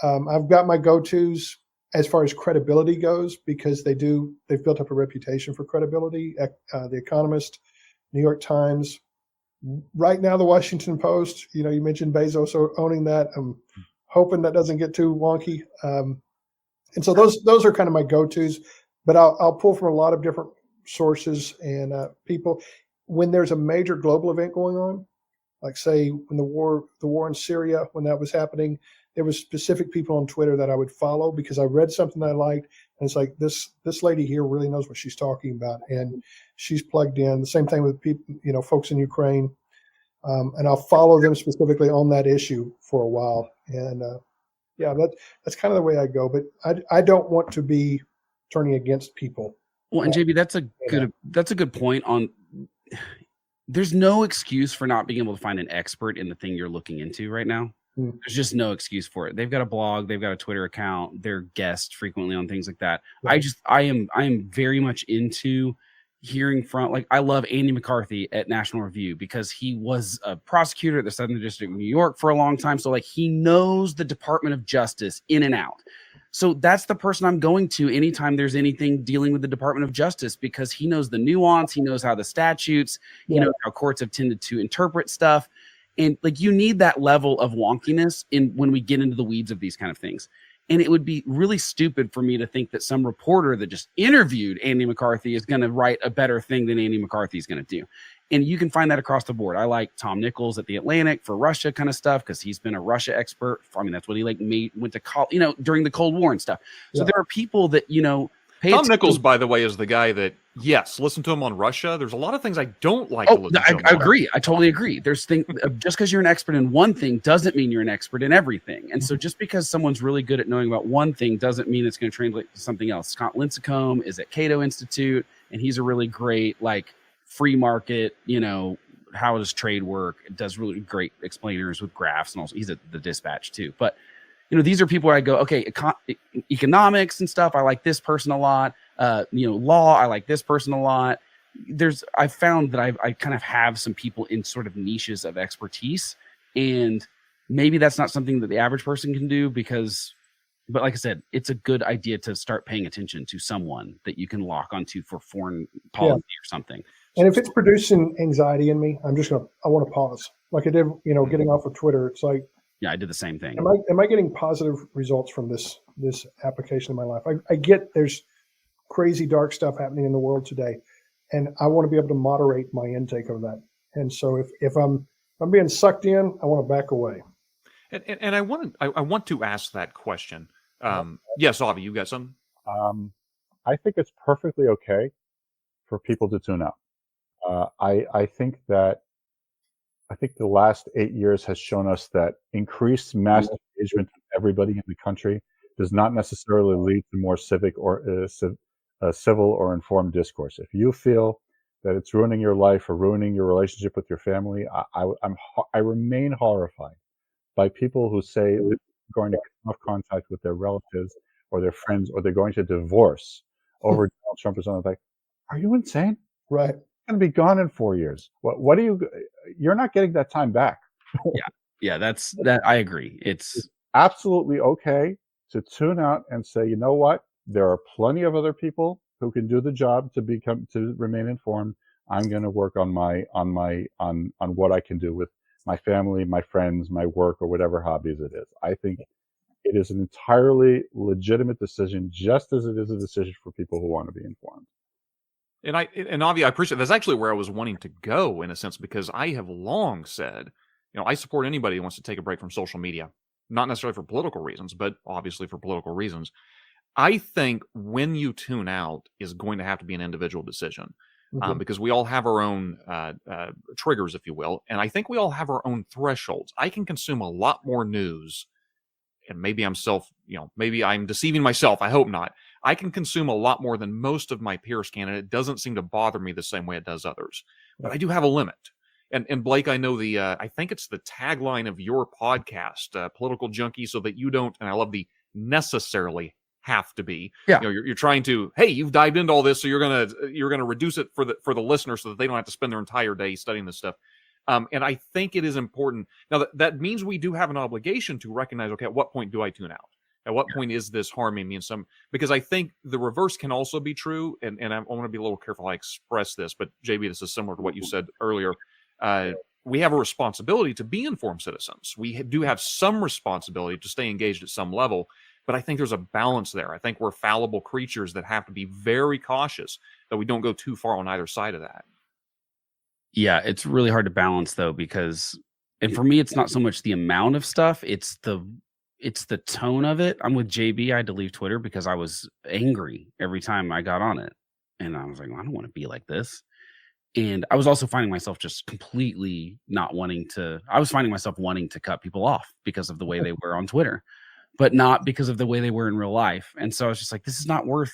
I've got my go-tos as far as credibility goes, because they've built up a reputation for credibility. The Economist, New York Times, right now the Washington Post. You mentioned Bezos owning that. I'm hoping that doesn't get too wonky. And so those are kind of my go-tos. But I'll pull from a lot of different sources and people. When there's a major global event going on, like say when the war in Syria, when that was happening, there was specific people on Twitter that I would follow because I read something that I liked, and it's like this lady here really knows what she's talking about, and she's plugged in. The same thing with people, folks in Ukraine, and I'll follow them specifically on that issue for a while. And that's kind of the way I go. But I don't want to be turning against people. Well, and JB, that's a good point on. There's no excuse for not being able to find an expert in the thing you're looking into right now. There's just no excuse for it. They've got a blog, they've got a Twitter account, they're guests frequently on things like that. Right. I am very much into hearing from, like, I love Andy McCarthy at National Review because he was a prosecutor at the Southern District of New York for a long time. So like he knows the Department of Justice in and out. So that's the person I'm going to anytime there's anything dealing with the Department of Justice, because he knows the nuance, he knows how the statutes, he knows how courts have tended to interpret stuff. And like, you need that level of wonkiness when we get into the weeds of these kind of things. And it would be really stupid for me to think that some reporter that just interviewed Andy McCarthy is going to write a better thing than Andy McCarthy is going to do. And you can find that across the board. I like Tom Nichols at The Atlantic for Russia kind of stuff because he's been a Russia expert. I mean, that's what he went to college, during the Cold War and stuff. So there are people that, Tom Nichols, by the way, is the guy that, yes, listen to him on Russia. There's a lot of things I don't like to listen to him I agree. I totally agree. There's things, just because you're an expert in one thing doesn't mean you're an expert in everything. And so just because someone's really good at knowing about one thing doesn't mean it's going to translate to something else. Scott Lincecum is at Cato Institute, and he's a really great, free market, how does trade work? It does really great explainers with graphs, and also he's at the Dispatch too. But these are people where I go, okay, economics and stuff, I like this person a lot. Law, I like this person a lot. I found that I kind of have some people in sort of niches of expertise, and maybe that's not something that the average person can do but like I said, it's a good idea to start paying attention to someone that you can lock onto for foreign policy or something. And if it's producing anxiety in me, I want to pause. Like I did, getting off of Twitter. It's like, yeah, I did the same thing. Am I getting positive results from this application in my life? I get there's crazy dark stuff happening in the world today, and I want to be able to moderate my intake of that. And so if I'm being sucked in, I want to back away. And I want to ask that question. Yes, Avi, you got something? I think it's perfectly okay for people to tune out. I think the last 8 years has shown us that increased mass engagement of everybody in the country does not necessarily lead to more civic or civil or informed discourse. If you feel that it's ruining your life or ruining your relationship with your family, I remain horrified by people who say they're going to cut off contact with their relatives or their friends, or they're going to divorce over Donald Trump or something. Like, are you insane? Right. Going to be gone in 4 years. What do you're not getting that time back. Yeah, that's that. I agree. It's absolutely okay to tune out and say, you know what? There are plenty of other people who can do the job to remain informed. I'm going to work on what I can do with my family, my friends, my work, or whatever hobbies it is. I think it is an entirely legitimate decision, just as it is a decision for people who want to be informed. And Avi, I appreciate that's actually where I was wanting to go in a sense, because I have long said, I support anybody who wants to take a break from social media, not necessarily for political reasons, but obviously for political reasons. I think when you tune out is going to have to be an individual decision, because we all have our own triggers, if you will, and I think we all have our own thresholds. I can consume a lot more news, and maybe maybe I'm deceiving myself. I hope not. I can consume a lot more than most of my peers can, and it doesn't seem to bother me the same way it does others. But I do have a limit. And Blake, I know I think it's the tagline of your podcast, Political Junkie, so that you don't, and I love the necessarily have to be. Yeah. You're trying to, hey, you've dived into all this, so you're gonna reduce it for the listener so that they don't have to spend their entire day studying this stuff. And I think it is important. Now, that means we do have an obligation to recognize, okay, at what point do I tune out? At what point is this harming me in some? Because I think the reverse can also be true, and I want to be a little careful how I express this, but JB, this is similar to what you said earlier. We have a responsibility to be informed citizens. We do have some responsibility to stay engaged at some level, but I think there's a balance there. I think we're fallible creatures that have to be very cautious that we don't go too far on either side of that. Yeah, it's really hard to balance though, because, and for me, it's not so much the amount of stuff, it's the it's the tone of it. I'm with JB. I had to leave Twitter because I was angry every time I got on it. And I was like, well, I don't want to be like this. And I was also finding myself just completely not wanting to. I was finding myself wanting to cut people off because of the way they were on Twitter, but not because of the way they were in real life. And so I was just like, it's not worth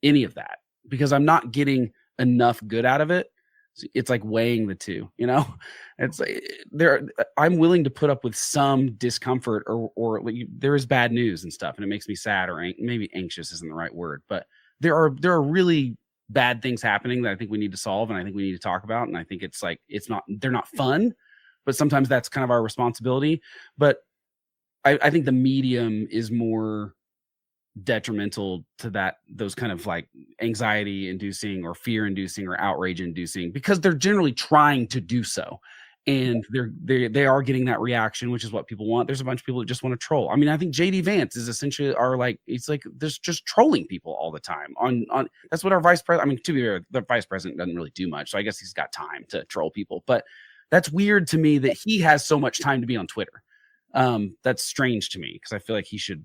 any of that because I'm not getting enough good out of it. It's like weighing the two, it's like I'm willing to put up with some discomfort or there is bad news and stuff. And it makes me sad or maybe anxious isn't the right word, but there are really bad things happening that I think we need to solve. And I think we need to talk about. And I think they're not fun, but sometimes that's kind of our responsibility. But I think the medium is more detrimental to those kind of like anxiety inducing or fear inducing or outrage inducing, because they're generally trying to do so. And they are getting that reaction, which is what people want. There's a bunch of people that just want to troll. I mean, I think JD Vance is essentially it's like there's just trolling people all the time on that's what our vice president, I mean, to be fair, the vice president doesn't really do much. So I guess he's got time to troll people, but that's weird to me that he has so much time to be on Twitter. That's strange to me because I feel like he should,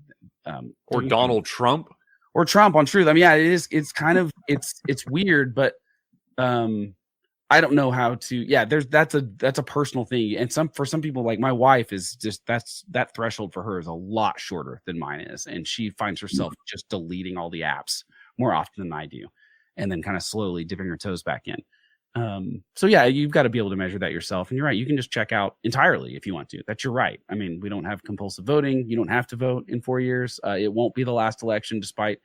or Donald Trump on Truth. I mean, yeah, it is. It's kind of, it's weird, but, I don't know how to, yeah, that's a personal thing. And for some people, like my wife is just, that threshold for her is a lot shorter than mine is. And she finds herself just deleting all the apps more often than I do. And then kind of slowly dipping her toes back in. So yeah, you've got to be able to measure that yourself. And you're right. You can just check out entirely if you want to. That's your right. I mean, we don't have compulsive voting. You don't have to vote in 4 years. It won't be the last election, despite,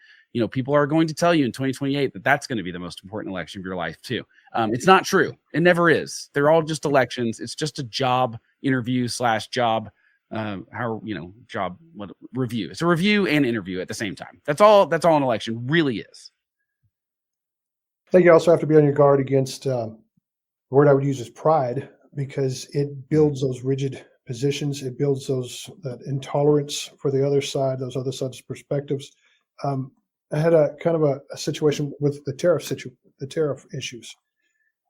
people are going to tell you in 2028 that that's going to be the most important election of your life too. It's not true. It never is. They're all just elections. It's just a job interview / job, job review. It's a review and interview at the same time. That's all an election really is. I think you also have to be on your guard against the word I would use is pride, because it builds those rigid positions. It builds that intolerance for the other side, those other sides' perspectives. I had a kind of a situation with the tariff issues.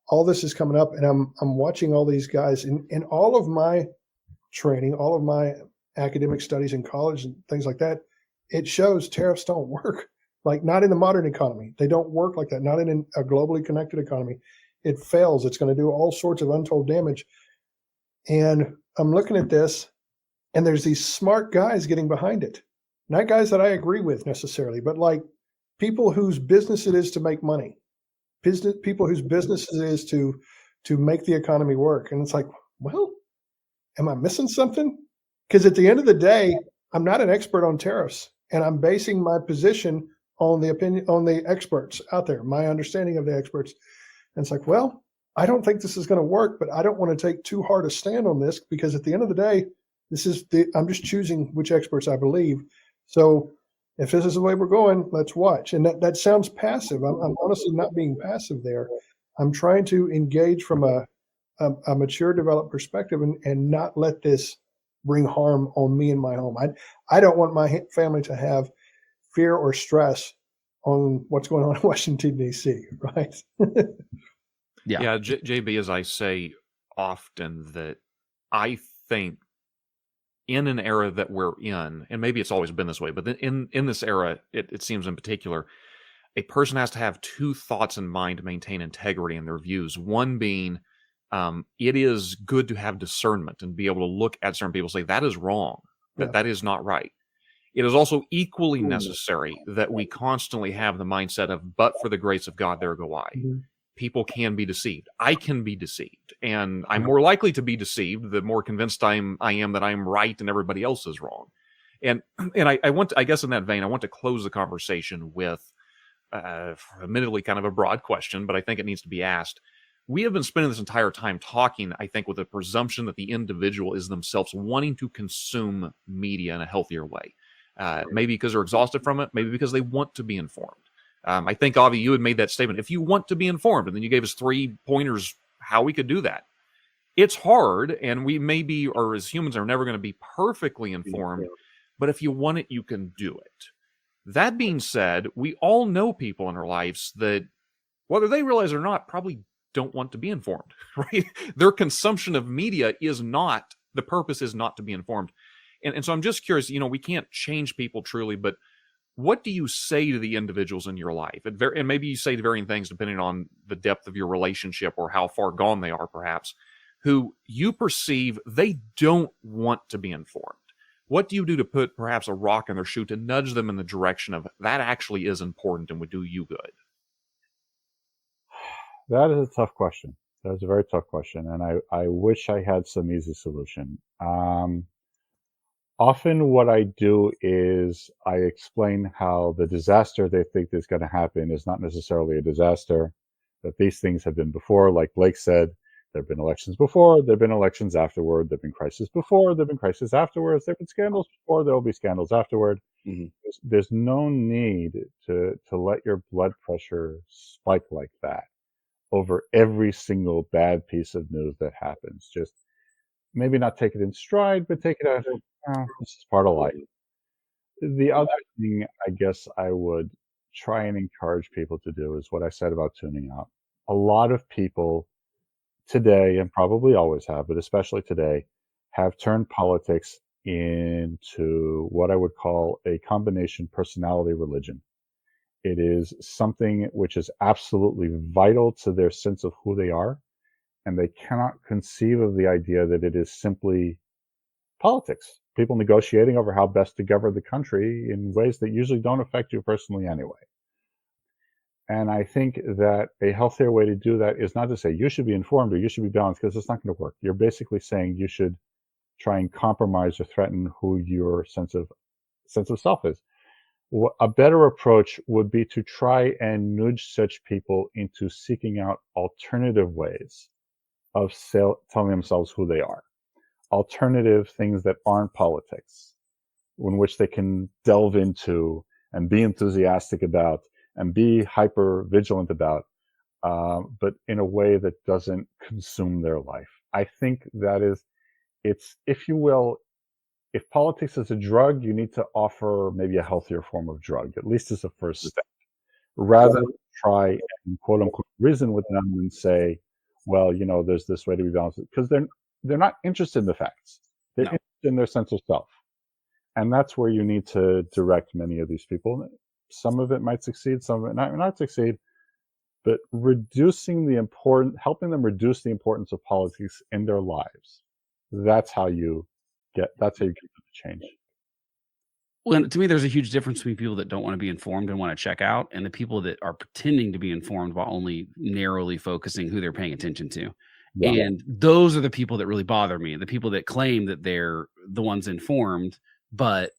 All this is coming up, and I'm watching all these guys in all of my training, all of my academic studies in college and things like that. It shows tariffs don't work. Like, not in the modern economy. They don't work like that. Not in a globally connected economy. It fails. It's going to do all sorts of untold damage. And I'm looking at this, and there's these smart guys getting behind it. Not guys that I agree with necessarily, but like people whose business it is to make money. People whose business it is to make the economy work. And it's like, well, am I missing something? Because at the end of the day, I'm not an expert on tariffs, and I'm basing my position on the opinion, on the experts out there, my understanding of the experts. And it's like, well, I don't think this is going to work, but I don't want to take too hard a stand on this, because at the end of the day, I'm just choosing which experts I believe. So if this is the way we're going, let's watch. And that sounds passive. I'm honestly not being passive there. I'm trying to engage from a mature, developed perspective and not let this bring harm on me and my home. I don't want my family to have fear or stress on what's going on in Washington, D.C., right? Yeah, JB, as I say often, that I think in an era that we're in, and maybe it's always been this way, but in this era, it seems in particular, a person has to have two thoughts in mind to maintain integrity in their views. One being, it is good to have discernment and be able to look at certain people and say, that is wrong, that is not right. It is also equally necessary that we constantly have the mindset of, but for the grace of God, there go I. Mm-hmm. People can be deceived. I can be deceived. And I'm more likely to be deceived the more convinced I am that I'm right and everybody else is wrong. And I guess in that vein, I want to close the conversation with admittedly kind of a broad question, but I think it needs to be asked. We have been spending this entire time talking, I think, with a presumption that the individual is themselves wanting to consume media in a healthier way. Maybe because they're exhausted from it, maybe because they want to be informed. I think, Avi, you had made that statement. If you want to be informed, and then you gave us 3 pointers how we could do that. It's hard, and we maybe, or as humans, are never going to be perfectly informed, but if you want it, you can do it. That being said, we all know people in our lives that, whether they realize it or not, probably don't want to be informed, right? Their consumption of media is not, the purpose is not to be informed. And so I'm just curious, we can't change people truly, but what do you say to the individuals in your life? And maybe you say varying things depending on the depth of your relationship or how far gone they are, perhaps, who you perceive they don't want to be informed. What do you do to put perhaps a rock in their shoe to nudge them in the direction of that actually is important and would do you good? That is a tough question. That is a very tough question, and I wish I had some easy solution. Often what I do is I explain how the disaster they think is going to happen is not necessarily a disaster, that these things have been before. Like Blake said, there have been elections before, there have been elections afterward, there have been crises before, there have been crises afterwards, there have been scandals before, there will be scandals afterward. Mhm. There's no need to let your blood pressure spike like that over every single bad piece of news that happens. Just maybe not take it in stride, but take it as, this is part of life. The other thing I guess I would try and encourage people to do is what I said about tuning out. A lot of people today, and probably always have, but especially today, have turned politics into what I would call a combination personality religion. It is something which is absolutely vital to their sense of who they are, and they cannot conceive of the idea that it is simply politics. People negotiating over how best to govern the country in ways that usually don't affect you personally anyway. And I think that a healthier way to do that is not to say you should be informed or you should be balanced, because it's not going to work. You're basically saying you should try and compromise or threaten who your sense of self is. A better approach would be to try and nudge such people into seeking out alternative ways of telling themselves who they are. Alternative things that aren't politics, in which they can delve into and be enthusiastic about and be hyper vigilant about, but in a way that doesn't consume their life. I think that is, it's, if you will, if politics is a drug, you need to offer maybe a healthier form of drug, at least as a first step, rather than try and quote unquote reason with them and say, well, there's this way to be balanced, because they're not interested in the facts. They're No. interested in their sense of self. And that's where you need to direct many of these people. Some of it might succeed, some of it not succeed, but helping them reduce the importance of politics in their lives. That's how you get them to change. Well, to me, there's a huge difference between people that don't want to be informed and want to check out, and the people that are pretending to be informed while only narrowly focusing who they're paying attention to. Yeah. And those are the people that really bother me. The people that claim that they're the ones informed, but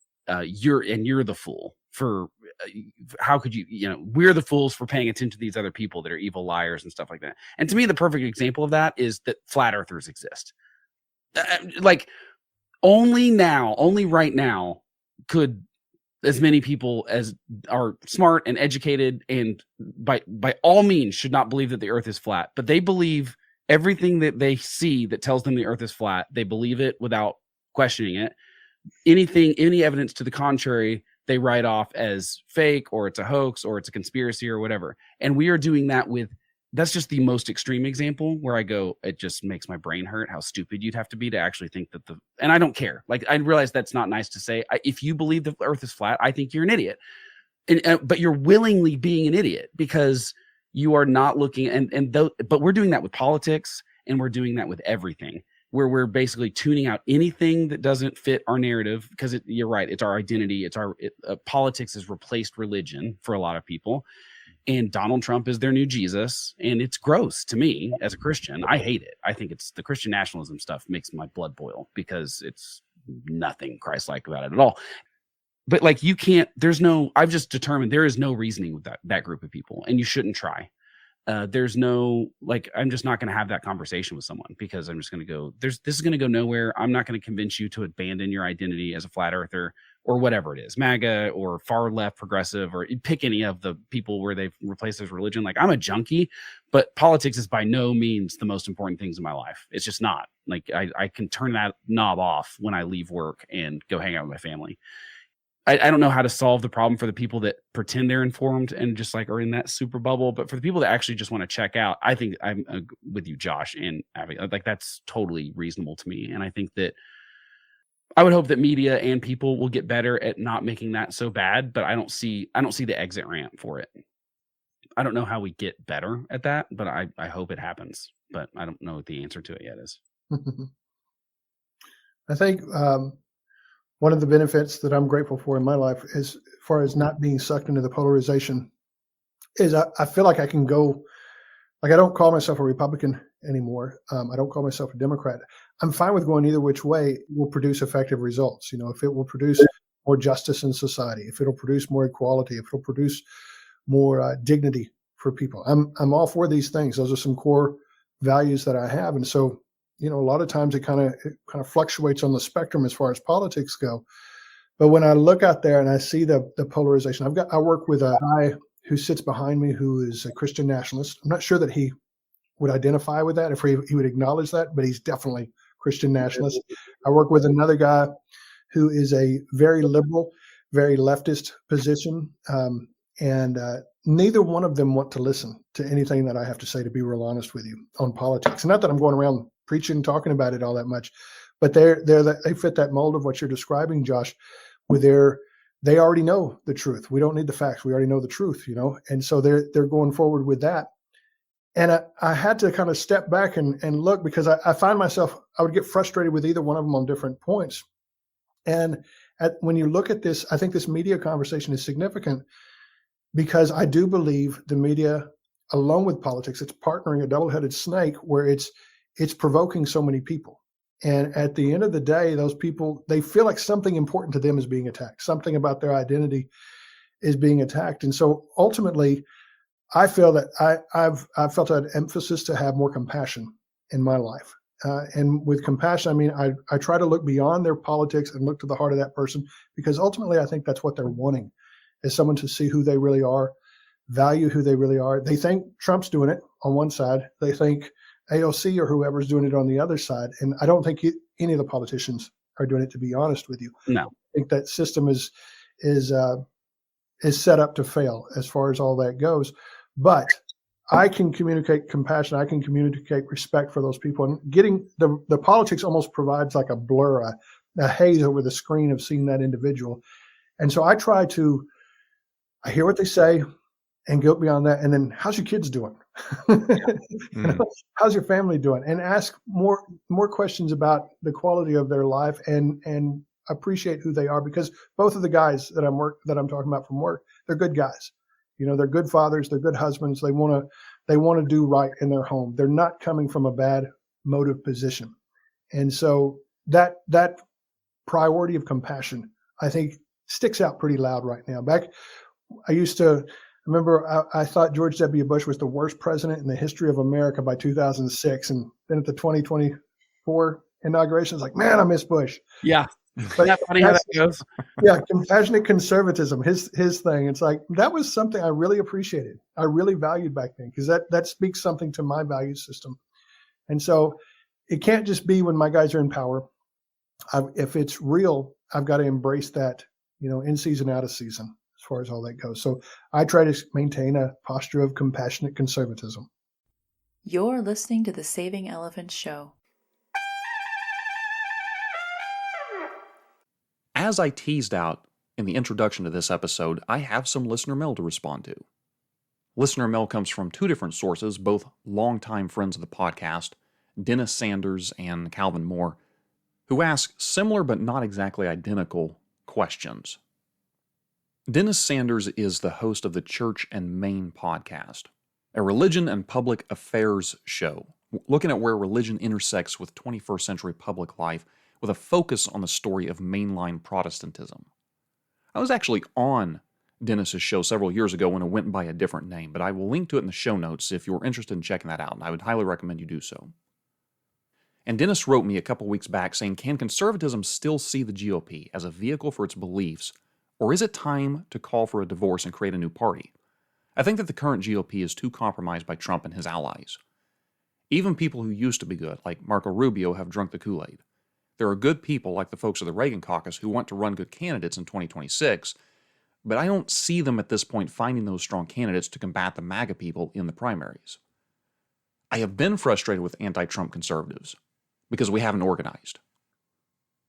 you're the fool for how could you, we're the fools for paying attention to these other people that are evil liars and stuff like that. And to me, the perfect example of that is that flat earthers exist. Only right now could as many people as are smart and educated and by all means should not believe that the earth is flat, but they believe everything that they see that tells them the earth is flat. They believe it without questioning it. Any evidence to the contrary, they write off as fake, or it's a hoax, or it's a conspiracy, or whatever. And we are doing that that's just the most extreme example where I go, it just makes my brain hurt how stupid you'd have to be to actually think that and I don't care. I realize that's not nice to say. If you believe the earth is flat, I think you're an idiot. But you're willingly being an idiot because you are not looking but we're doing that with politics, and we're doing that with everything, where we're basically tuning out anything that doesn't fit our narrative, because you're right, it's our identity. Politics has replaced religion for a lot of people, and Donald Trump is their new Jesus, and it's gross to me as a Christian. I hate it. I think it's the Christian nationalism stuff makes my blood boil, because it's nothing Christ-like about it at all. But I've just determined there is no reasoning with that group of people, and you shouldn't try. There's no, I'm just not going to have that conversation with someone, because I'm just going to go, this is going to go nowhere. I'm not going to convince you to abandon your identity as a flat earther or whatever it is, MAGA or far left progressive, or pick any of the people where they've replaced as religion. I'm a junkie, but politics is by no means the most important things in my life. It's just not. I can turn that knob off when I leave work and go hang out with my family. I don't know how to solve the problem for the people that pretend they're informed and just are in that super bubble. But for the people that actually just want to check out, I think I'm with you, Josh and Avi. That's totally reasonable to me. And I think that I would hope that media and people will get better at not making that so bad, but I don't see the exit ramp for it. I don't know how we get better at that, but I hope it happens. But I don't know what the answer to it yet is. I think one of the benefits that I'm grateful for in my life, as far as not being sucked into the polarization, is I feel like I can go, like I don't call myself a Republican anymore. I don't call myself a Democrat. I'm fine with going either which way. It will produce effective results. If it will produce more justice in society, if it'll produce more equality, if it'll produce more dignity for people, I'm all for these things. Those are some core values that I have. And so, a lot of times it kind of fluctuates on the spectrum as far as politics go. But when I look out there and I see the polarization, I work with a guy who sits behind me who is a Christian nationalist. I'm not sure that he would identify with that, if he would acknowledge that, but he's definitely Christian nationalist. I work with another guy who is a very liberal, very leftist position. And neither one of them want to listen to anything that I have to say, to be real honest with you, on politics. And not that I'm going around preaching, talking about it all that much, but they fit that mold of what you're describing, Josh, where they already know the truth. We don't need the facts. We already know the truth, and so they're going forward with that. And I had to kind of step back and look, because I find myself, I would get frustrated with either one of them on different points. And when you look at this, I think this media conversation is significant, because I do believe the media, along with politics, it's partnering a double-headed snake where it's provoking so many people. And at the end of the day, those people, they feel like something important to them is being attacked. Something about their identity is being attacked. And so ultimately, I feel that I've felt an emphasis to have more compassion in my life. And with compassion, I mean, I try to look beyond their politics and look to the heart of that person, because ultimately I think that's what they're wanting, is someone to see who they really are, value who they really are. They think Trump's doing it on one side. They think AOC or whoever's doing it on the other side. And I don't think any of the politicians are doing it, to be honest with you. No. I think that system is set up to fail as far as all that goes. But I can communicate compassion. I can communicate respect for those people. And getting the politics almost provides like a blur, a haze over the screen of seeing that individual. And so I try to, I hear what they say and go beyond that. And then, how's your kids doing? How's your family doing? And ask more questions about the quality of their life, and appreciate who they are, because both of the guys that I'm talking about from work, they're good guys. They're good fathers, they're good husbands. They want to do right in their home. They're not coming from a bad motive position. And so that priority of compassion, I think, sticks out pretty loud right now. I remember I thought George W. Bush was the worst president in the history of America by 2006. And then at the 2024 inauguration, it's like, man, I miss Bush. Yeah. But that's funny how that goes. Yeah, compassionate conservatism, his thing. It's like, that was something I really appreciated. I really valued back then, because that speaks something to my value system. And so it can't just be when my guys are in power. If it's real, I've got to embrace that, in season, out of season, as far as all that goes. So I try to maintain a posture of compassionate conservatism. You're listening to the Saving Elephants Show. As I teased out in the introduction to this episode, I have some listener mail to respond to. Listener mail comes from two different sources, both longtime friends of the podcast, Dennis Sanders and Calvin Moore, who ask similar but not exactly identical questions. Dennis Sanders is the host of the Church and Main podcast, a religion and public affairs show, looking at where religion intersects with 21st century public life, with a focus on the story of mainline Protestantism. I was actually on Dennis's show several years ago when it went by a different name, but I will link to it in the show notes if you're interested in checking that out, and I would highly recommend you do so. And Dennis wrote me a couple weeks back saying, can conservatism still see the GOP as a vehicle for its beliefs, or is it time to call for a divorce and create a new party? I think that the current GOP is too compromised by Trump and his allies. Even people who used to be good, like Marco Rubio, have drunk the Kool-Aid. There are good people like the folks of the Reagan caucus who want to run good candidates in 2026, but I don't see them at this point finding those strong candidates to combat the MAGA people in the primaries. I have been frustrated with anti-Trump conservatives because we haven't organized.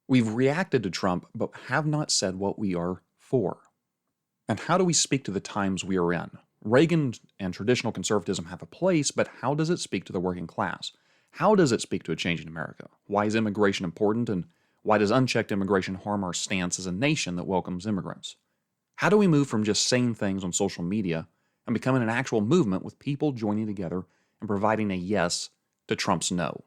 We've reacted to Trump, but have not said what we are for. And how do we speak to the times we are in? Reagan and traditional conservatism have a place, but how does it speak to the working class? How does it speak to a changing America? Why is immigration important, and why does unchecked immigration harm our stance as a nation that welcomes immigrants? How do we move from just saying things on social media and becoming an actual movement with people joining together and providing a yes to Trump's no?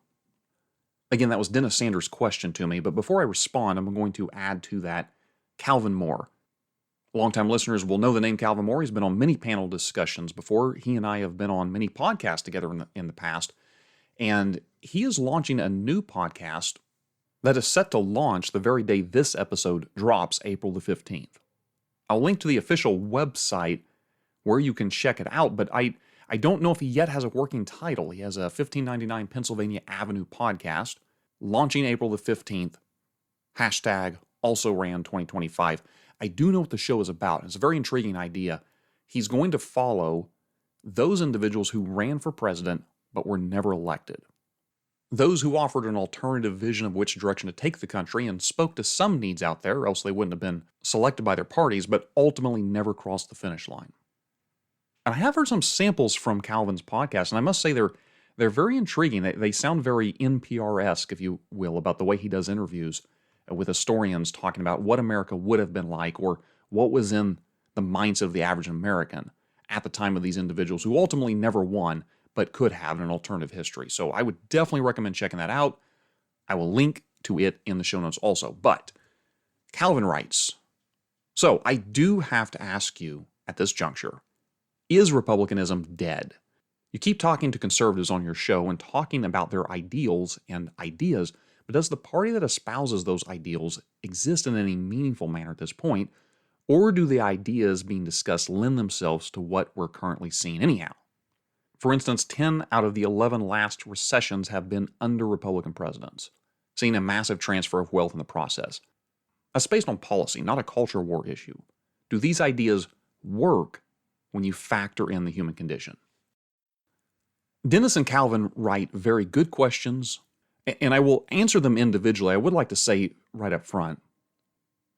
Again, that was Dennis Sanders' question to me, but before I respond, I'm going to add to that Calvin Moore. Longtime listeners will know the name Calvin Moore. He's been on many panel discussions before. He and I have been on many podcasts together in the past, and he is launching a new podcast that is set to launch the very day this episode drops, April the 15th. I'll link to the official website where you can check it out, but I don't know if he yet has a working title. He has a 1599 Pennsylvania Avenue podcast, launching April the 15th, hashtag also ran 2025. I do know what the show is about. It's a very intriguing idea. He's going to follow those individuals who ran for president but were never elected. Those who offered an alternative vision of which direction to take the country and spoke to some needs out there, or else they wouldn't have been selected by their parties, but ultimately never crossed the finish line. And I have heard some samples from Calvin's podcast, and I must say they're very intriguing. They sound very NPR-esque, if you will, about the way he does interviews with historians talking about what America would have been like, or what was in the mindset of the average American at the time of these individuals who ultimately never won, but could have an alternative history. So I would definitely recommend checking that out. I will link to it in the show notes also. But Calvin writes, so I do have to ask you at this juncture, is Republicanism dead? You keep talking to conservatives on your show and talking about their ideals and ideas, but does the party that espouses those ideals exist in any meaningful manner at this point, or do the ideas being discussed lend themselves to what we're currently seeing anyhow? For instance, 10 out of the 11 last recessions have been under Republican presidents, seeing a massive transfer of wealth in the process. That's based on policy, not a culture war issue. Do these ideas work when you factor in the human condition? Dennis and Calvin write very good questions, and I will answer them individually. I would like to say right up front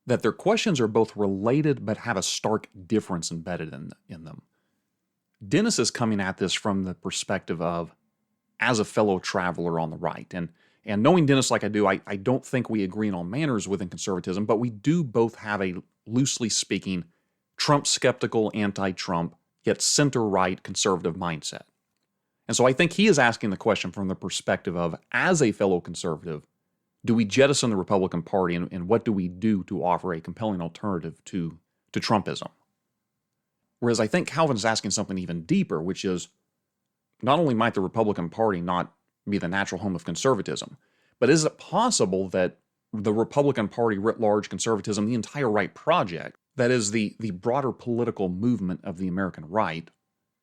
that their questions are both related but have a stark difference embedded in them. Dennis is coming at this from the perspective of, as a fellow traveler on the right, and knowing Dennis like I do, I don't think we agree on all manners within conservatism, but we do both have a, loosely speaking, Trump-skeptical, anti-Trump, yet center-right conservative mindset. And so I think he is asking the question from the perspective of, as a fellow conservative, do we jettison the Republican Party, and what do we do to offer a compelling alternative to Trumpism? Whereas I think Calvin is asking something even deeper, which is, not only might the Republican Party not be the natural home of conservatism, but is it possible that the Republican Party writ large, conservatism, the entire right project, that is the broader political movement of the American right,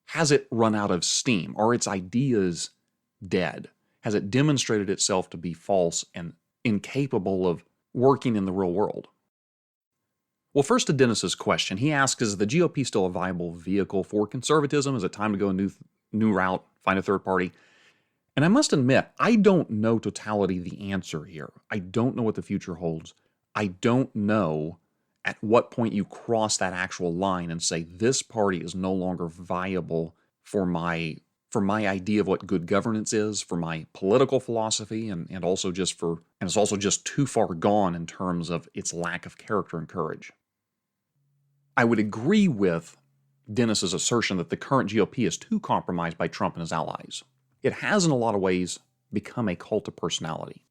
has it run out of steam? Are its ideas dead? Has it demonstrated itself to be false and incapable of working in the real world? Well, first to Dennis's question. He asks, is the GOP still a viable vehicle for conservatism? Is it time to go a new route, find a third party? And I must admit, I don't know totality the answer here. I don't know what the future holds. I don't know at what point you cross that actual line and say, this party is no longer viable for my idea of what good governance is, for my political philosophy, and it's also just too far gone in terms of its lack of character and courage. I would agree with Dennis's assertion that the current GOP is too compromised by Trump and his allies. It has, in a lot of ways, become a cult of personality.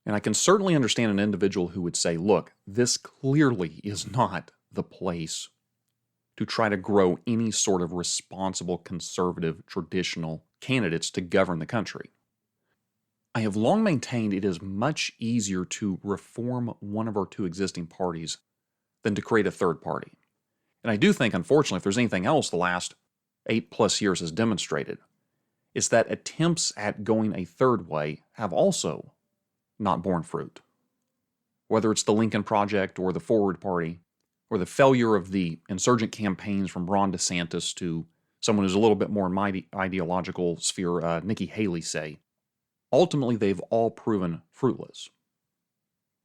And I can certainly understand an individual who would say, look, this clearly is not the place to try to grow any sort of responsible, conservative, traditional candidates to govern the country. I have long maintained it is much easier to reform one of our two existing parties than to create a third party. And I do think, unfortunately, if there's anything else the last 8+ years has demonstrated, it's that attempts at going a third way have also not borne fruit. Whether it's the Lincoln Project or the Forward Party, or the failure of the insurgent campaigns from Ron DeSantis to someone who's a little bit more in my ideological sphere, Nikki Haley, say, ultimately they've all proven fruitless.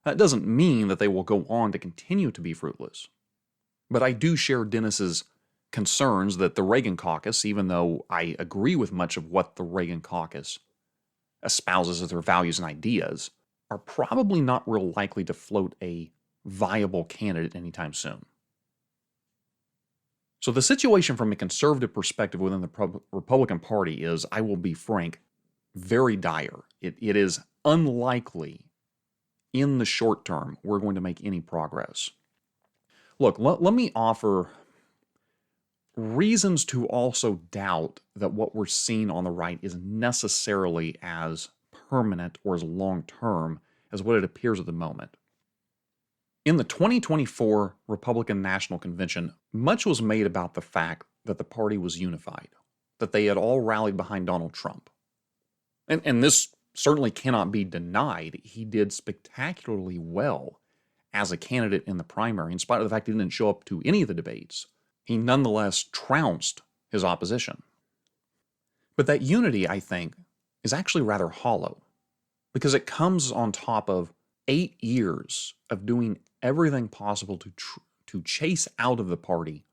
That doesn't mean that they will go on to continue to be fruitless. But I do share Dennis's concerns that the Reagan caucus, even though I agree with much of what the Reagan caucus espouses as their values and ideas, are probably not real likely to float a viable candidate anytime soon. So the situation from a conservative perspective within the Republican Party is, I will be frank, very dire. It is unlikely in the short term we're going to make any progress. Look, let me offer reasons to also doubt that what we're seeing on the right is necessarily as permanent or as long-term as what it appears at the moment. In the 2024 Republican National Convention, much was made about the fact that the party was unified, that they had all rallied behind Donald Trump. And this certainly cannot be denied. He did spectacularly well as a candidate in the primary, in spite of the fact he didn't show up to any of the debates. He nonetheless trounced his opposition. But that unity, I think, is actually rather hollow, because it comes on top of 8 years of doing everything possible to chase out of the party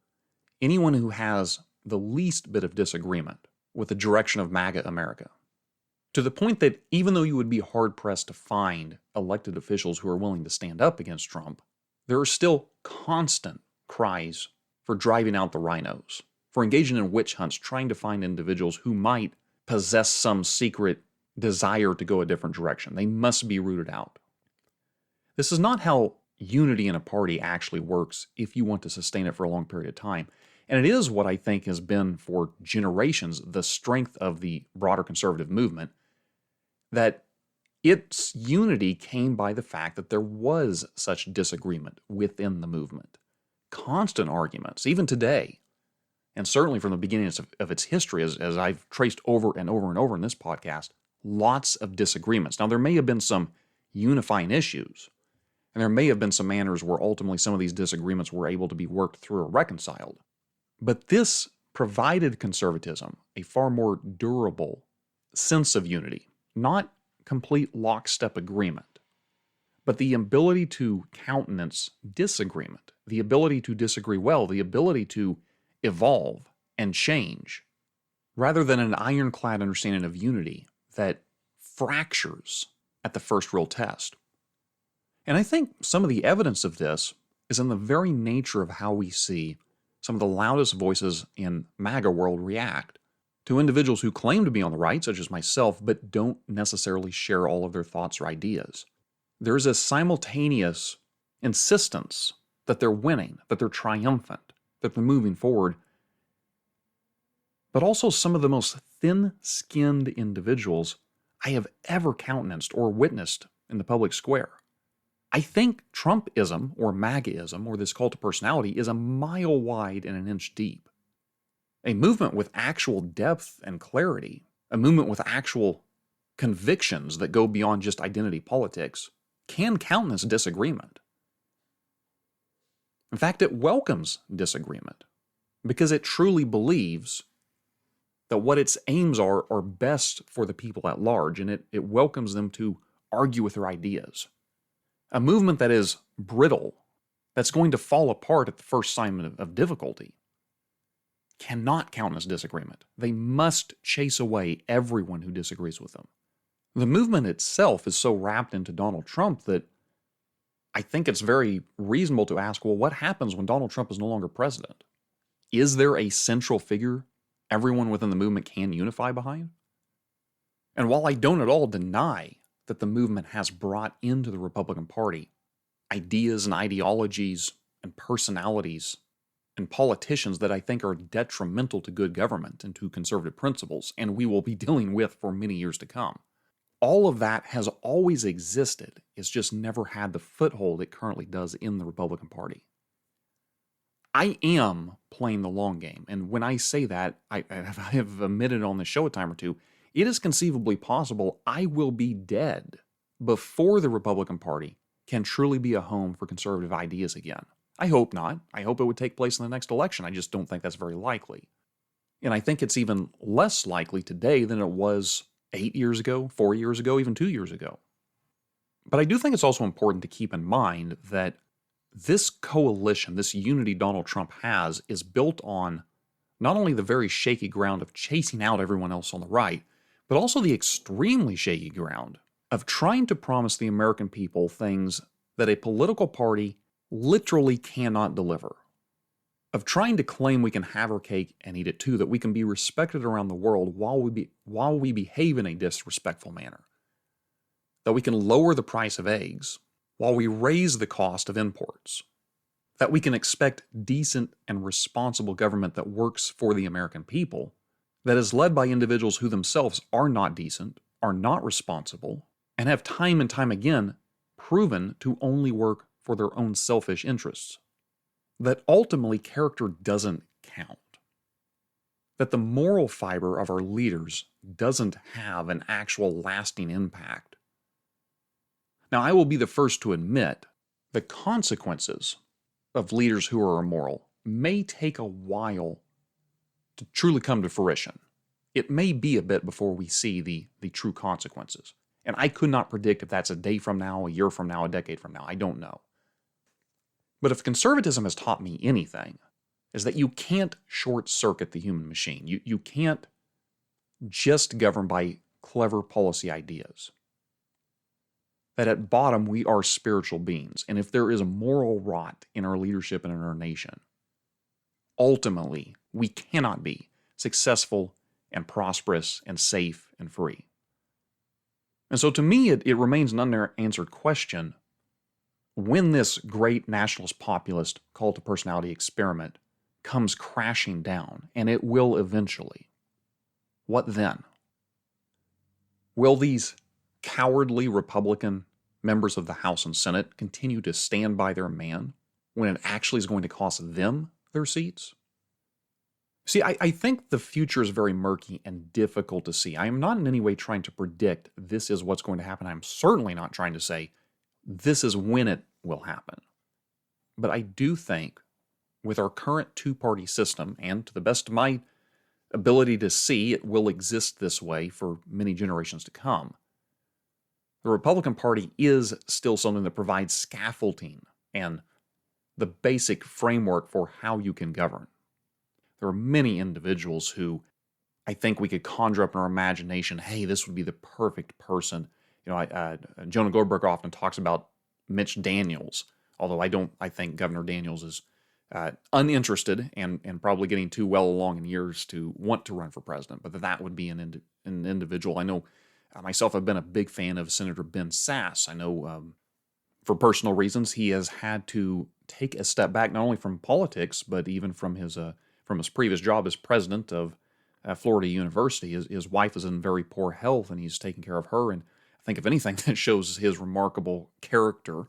anyone who has the least bit of disagreement with the direction of MAGA America. To the point that even though you would be hard-pressed to find elected officials who are willing to stand up against Trump, there are still constant cries for driving out the rhinos, for engaging in witch hunts, trying to find individuals who might possess some secret desire to go a different direction. They must be rooted out. This is not how unity in a party actually works if you want to sustain it for a long period of time. And it is what I think has been for generations the strength of the broader conservative movement, that its unity came by the fact that there was such disagreement within the movement. Constant arguments, even today, and certainly from the beginnings of its history, as I've traced over and over and over in this podcast, lots of disagreements. Now, there may have been some unifying issues, and there may have been some manners where ultimately some of these disagreements were able to be worked through or reconciled. But this provided conservatism a far more durable sense of unity, not complete lockstep agreement, but the ability to countenance disagreement, the ability to disagree well, the ability to evolve and change, rather than an ironclad understanding of unity that fractures at the first real test. And I think some of the evidence of this is in the very nature of how we see some of the loudest voices in MAGA world react to individuals who claim to be on the right, such as myself, but don't necessarily share all of their thoughts or ideas. There's a simultaneous insistence that they're winning, that they're triumphant, that they're moving forward, but also some of the most thin-skinned individuals I have ever countenanced or witnessed in the public square. I think Trumpism or MAGAism or this cult of personality is a mile wide and an inch deep. A movement with actual depth and clarity, a movement with actual convictions that go beyond just identity politics, can countenance disagreement. In fact, it welcomes disagreement because it truly believes that what its aims are best for the people at large, and it welcomes them to argue with their ideas. A movement that is brittle, that's going to fall apart at the first sign of difficulty, cannot countenance disagreement. They must chase away everyone who disagrees with them. The movement itself is so wrapped into Donald Trump that I think it's very reasonable to ask, well, what happens when Donald Trump is no longer president? Is there a central figure everyone within the movement can unify behind? And while I don't at all deny that the movement has brought into the Republican Party ideas and ideologies and personalities and politicians that I think are detrimental to good government and to conservative principles, and we will be dealing with for many years to come. All of that has always existed. It's just never had the foothold it currently does in the Republican Party. I am playing the long game, and when I say that, I have admitted on the show a time or two, it is conceivably possible I will be dead before the Republican Party can truly be a home for conservative ideas again. I hope not. I hope it would take place in the next election. I just don't think that's very likely. And I think it's even less likely today than it was 8 years ago, 4 years ago, even 2 years ago. But I do think it's also important to keep in mind that this coalition, this unity Donald Trump has, is built on not only the very shaky ground of chasing out everyone else on the right, but also the extremely shaky ground of trying to promise the American people things that a political party literally cannot deliver. Of trying to claim we can have our cake and eat it too, that we can be respected around the world while we behave in a disrespectful manner. That we can lower the price of eggs while we raise the cost of imports. That we can expect decent and responsible government that works for the American people, that is led by individuals who themselves are not decent, are not responsible, and have time and time again proven to only work for their own selfish interests. That ultimately character doesn't count. That the moral fiber of our leaders doesn't have an actual lasting impact. Now, I will be the first to admit the consequences of leaders who are immoral may take a while to truly come to fruition. It may be a bit before we see the true consequences. And I could not predict if that's a day from now, a year from now, a decade from now. I don't know. But if conservatism has taught me anything, is that you can't short-circuit the human machine. You can't just govern by clever policy ideas. That at bottom we are spiritual beings, and if there is a moral rot in our leadership and in our nation, ultimately we cannot be successful and prosperous and safe and free. And so to me it remains an unanswered question when this great nationalist populist cult to personality experiment comes crashing down, and it will eventually. What then? Will these cowardly Republican members of the House and Senate continue to stand by their man when it actually is going to cost them their seats? See, I think the future is very murky and difficult to see. I am not in any way trying to predict this is what's going to happen. I'm certainly not trying to say this is when it will happen. But I do think with our current two-party system, and to the best of my ability to see, it will exist this way for many generations to come. The Republican Party is still something that provides scaffolding and the basic framework for how you can govern. There are many individuals who I think we could conjure up in our imagination, hey, this would be the perfect person. You know, Jonah Goldberg often talks about Mitch Daniels, although I think Governor Daniels is uninterested and probably getting too well along in years to want to run for president, but that would be an individual. I know myself, I've been a big fan of Senator Ben Sasse. I know for personal reasons he has had to take a step back, not only from politics, but even from his previous job as president of Florida University. His wife is in very poor health, and he's taking care of her. And I think, if anything, that shows his remarkable character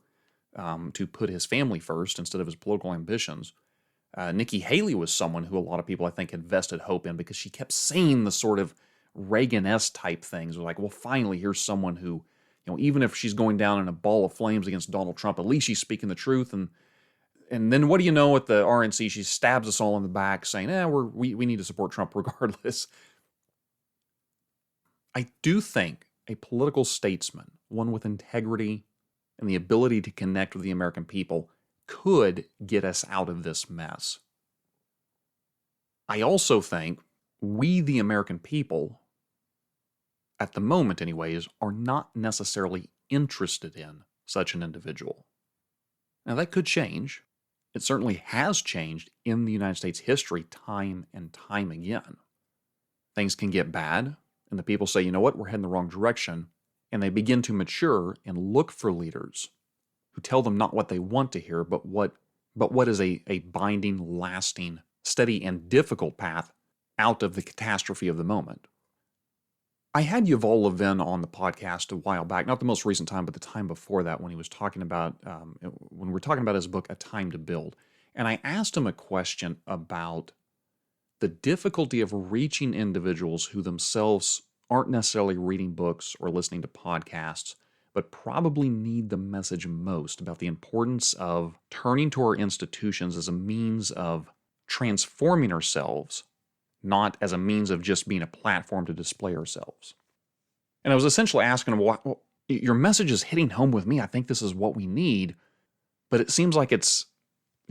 to put his family first instead of his political ambitions. Nikki Haley was someone who a lot of people, I think, had vested hope in because she kept saying the sort of Reagan-esque type things. They're like, well, finally, here's someone who, you know, even if she's going down in a ball of flames against Donald Trump, at least she's speaking the truth. And then what do you know, at the RNC, she stabs us all in the back saying, we need to support Trump regardless. I do think a political statesman, one with integrity and the ability to connect with the American people, could get us out of this mess. I also think we, the American people, at the moment anyways, are not necessarily interested in such an individual. Now that could change. It certainly has changed in the United States history time and time again. Things can get bad, and the people say, you know what, we're heading the wrong direction, and they begin to mature and look for leaders who tell them not what they want to hear, but what is a binding, lasting, steady, and difficult path out of the catastrophe of the moment. I had Yuval Levin on the podcast a while back, not the most recent time, but the time before that, when he was talking about, when we were talking about his book, A Time to Build. And I asked him a question about the difficulty of reaching individuals who themselves aren't necessarily reading books or listening to podcasts, but probably need the message most about the importance of turning to our institutions as a means of transforming ourselves, not as a means of just being a platform to display ourselves. And I was essentially asking him, your message is hitting home with me. I think this is what we need. But it seems like it's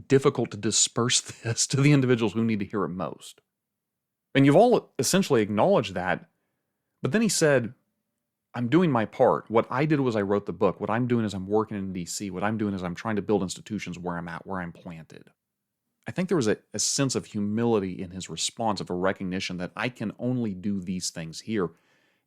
difficult to disperse this to the individuals who need to hear it most. And you've all essentially acknowledged that. But then he said, I'm doing my part. What I did was I wrote the book. What I'm doing is I'm working in DC. What I'm doing is I'm trying to build institutions where I'm at, where I'm planted. I think there was a sense of humility in his response, of a recognition that I can only do these things here.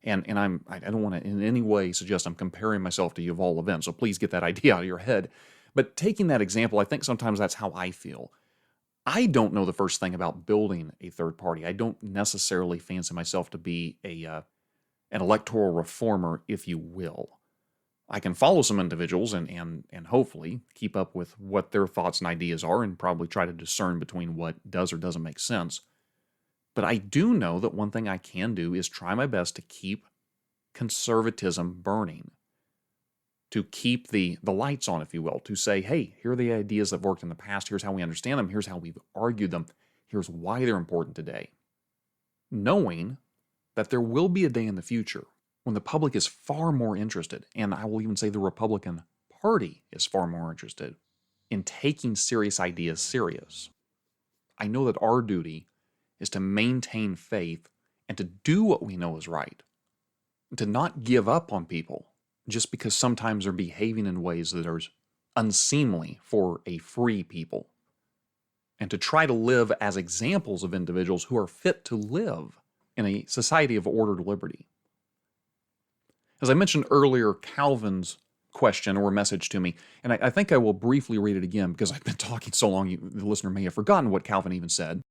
And I don't want to in any way suggest I'm comparing myself to Yuval Levin, so please get that idea out of your head. But taking that example, I think sometimes that's how I feel. I don't know the first thing about building a third party. I don't necessarily fancy myself to be an electoral reformer, if you will. I can follow some individuals and hopefully keep up with what their thoughts and ideas are and probably try to discern between what does or doesn't make sense. But I do know that one thing I can do is try my best to keep conservatism burning, to keep the lights on, if you will, to say, hey, here are the ideas that have worked in the past, here's how we understand them, here's how we've argued them, here's why they're important today. Knowing that there will be a day in the future when the public is far more interested, and I will even say the Republican Party is far more interested in taking serious ideas serious. I know that our duty is to maintain faith and to do what we know is right, and to not give up on people just because sometimes they're behaving in ways that are unseemly for a free people, and to try to live as examples of individuals who are fit to live in a society of ordered liberty. As I mentioned earlier, Calvin's question or message to me, and I think I will briefly read it again because I've been talking so long, the listener may have forgotten what Calvin even said.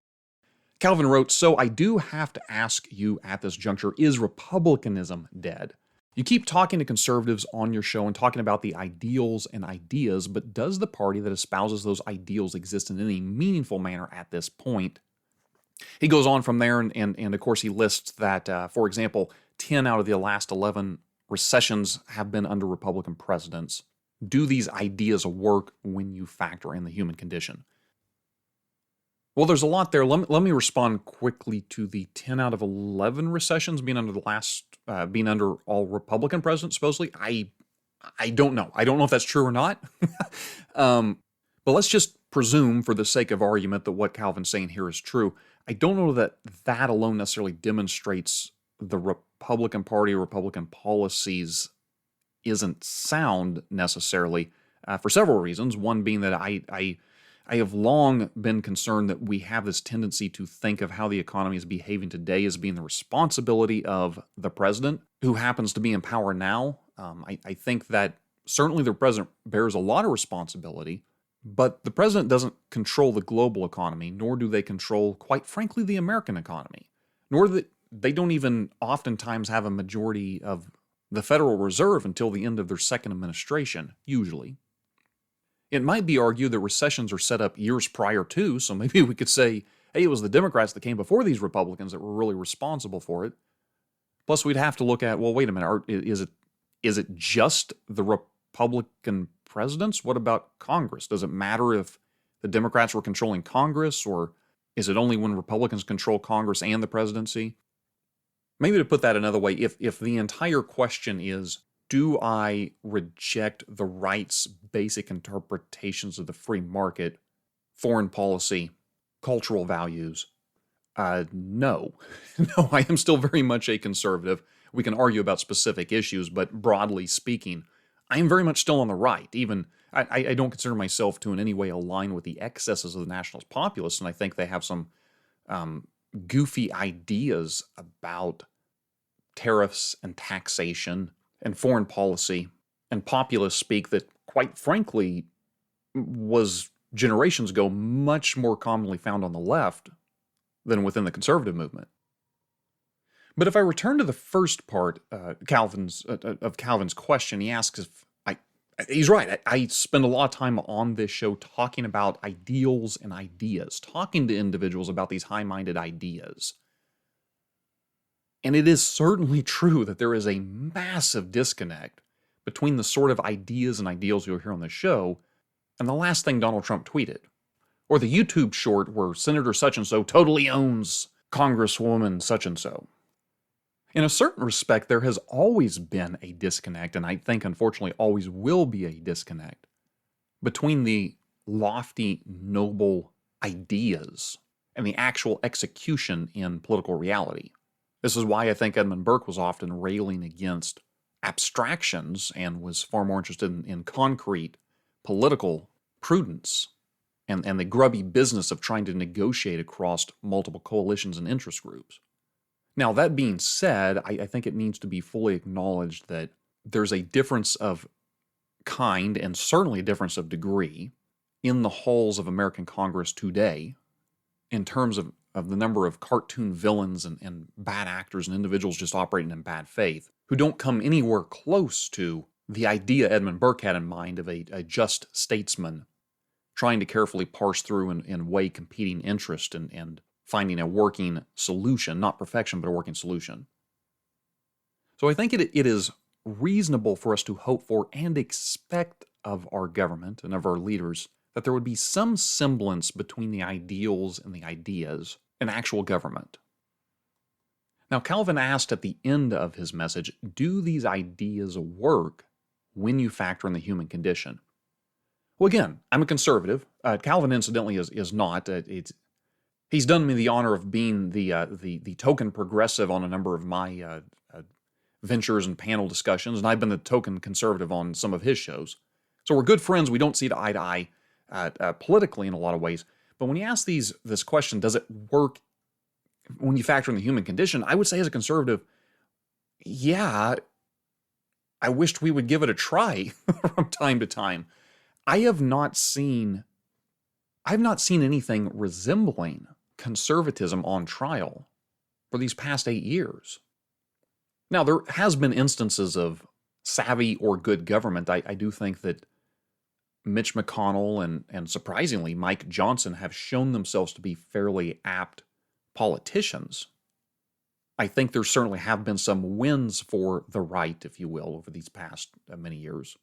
Calvin wrote, "So I do have to ask you at this juncture, is republicanism dead? You keep talking to conservatives on your show and talking about the ideals and ideas, but does the party that espouses those ideals exist in any meaningful manner at this point?" He goes on from there, and of course he lists that, for example, 10 out of the last 11 recessions have been under Republican presidents. Do these ideas work when you factor in the human condition? Well, there's a lot there. Let me respond quickly to the 10 out of 11 recessions being under all Republican presidents, supposedly. I don't know. I don't know if that's true or not. But let's just presume, for the sake of argument, that what Calvin's saying here is true. I don't know that that alone necessarily demonstrates the Republican Party or Republican policies isn't sound necessarily, for several reasons. One being that I have long been concerned that we have this tendency to think of how the economy is behaving today as being the responsibility of the president, who happens to be in power now. I think that certainly the president bears a lot of responsibility, but the president doesn't control the global economy, nor do they control, quite frankly, the American economy, nor that they don't even oftentimes have a majority of the Federal Reserve until the end of their second administration, usually. It might be argued that recessions are set up years prior to, so maybe we could say, hey, it was the Democrats that came before these Republicans that were really responsible for it. Plus, we'd have to look at, well, wait a minute, is it just the Republican presidents? What about Congress? Does it matter if the Democrats were controlling Congress, or is it only when Republicans control Congress and the presidency? Maybe to put that another way, if the entire question is, do I reject the right's basic interpretations of the free market, foreign policy, cultural values? No. No, I am still very much a conservative. We can argue about specific issues, but broadly speaking, I am very much still on the right. Even I don't consider myself to in any way align with the excesses of the nationalist populists, and I think they have some goofy ideas about tariffs and taxation and foreign policy and populist speak that, quite frankly, was generations ago much more commonly found on the left than within the conservative movement. But if I return to the first part Calvin's question, he asks if he's right. I spend a lot of time on this show talking about ideals and ideas, talking to individuals about these high-minded ideas. And it is certainly true that there is a massive disconnect between the sort of ideas and ideals you'll hear on the show and the last thing Donald Trump tweeted, or the YouTube short where Senator such-and-so totally owns Congresswoman such-and-so. In a certain respect, there has always been a disconnect, and I think unfortunately always will be a disconnect between the lofty, noble ideas and the actual execution in political reality. This is why I think Edmund Burke was often railing against abstractions and was far more interested in concrete political prudence and the grubby business of trying to negotiate across multiple coalitions and interest groups. Now, that being said, I think it needs to be fully acknowledged that there's a difference of kind and certainly a difference of degree in the halls of American Congress today in terms of the number of cartoon villains and bad actors and individuals just operating in bad faith who don't come anywhere close to the idea Edmund Burke had in mind of a just statesman trying to carefully parse through and weigh competing interest and finding a working solution, not perfection, but a working solution. So I think it is reasonable for us to hope for and expect of our government and of our leaders that there would be some semblance between the ideals and the ideas in actual government. Now, Calvin asked at the end of his message, do these ideas work when you factor in the human condition? Well, again, I'm a conservative. Calvin, incidentally, is not. He's done me the honor of being the token progressive on a number of my ventures and panel discussions, and I've been the token conservative on some of his shows. So we're good friends. We don't see eye to eye politically in a lot of ways. But when you ask this question, does it work when you factor in the human condition? I would say as a conservative, yeah, I wished we would give it a try from time to time. I have not seen anything resembling conservatism on trial for these past 8 years. Now, there has been instances of savvy or good government. I do think that Mitch McConnell and surprisingly Mike Johnson have shown themselves to be fairly apt politicians. I think there certainly have been some wins for the right, if you will, over these past many years.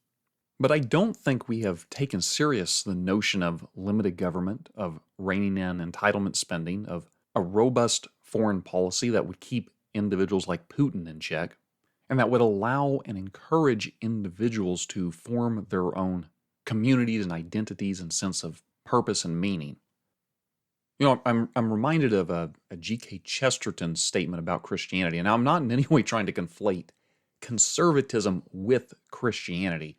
But I don't think we have taken serious the notion of limited government, of reining in entitlement spending, of a robust foreign policy that would keep individuals like Putin in check, and that would allow and encourage individuals to form their own communities and identities and sense of purpose and meaning. You know, I'm reminded of a G.K. Chesterton statement about Christianity, and I'm not in any way trying to conflate conservatism with Christianity,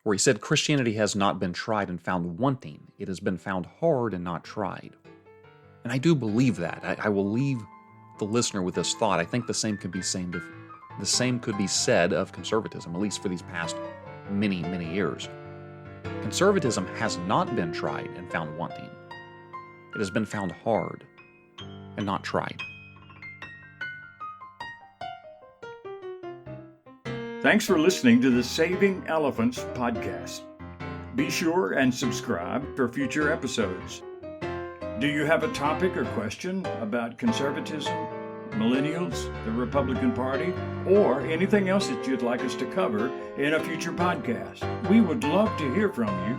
where he said Christianity has not been tried and found wanting. It has been found hard and not tried. And I do believe that. I will leave the listener with this thought. I think the same could be said of conservatism, at least for these past many, many years. Conservatism has not been tried and found wanting. It has been found hard and not tried. Thanks for listening to the Saving Elephants podcast. Be sure and subscribe for future episodes. Do you have a topic or question about conservatism, millennials, the Republican Party, or anything else that you'd like us to cover in a future podcast? We would love to hear from you.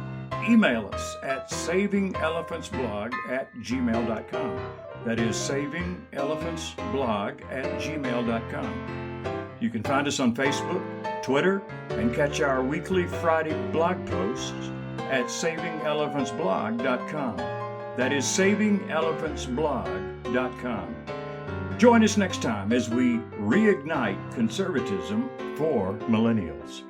Email us at savingelefantsblog@gmail.com. That is savingelefantsblog@gmail.com. You can find us on Facebook, Twitter, and catch our weekly Friday blog posts at savingelefantsblog.com. That is savingelefantsblog.com. Join us next time as we reignite conservatism for millennials.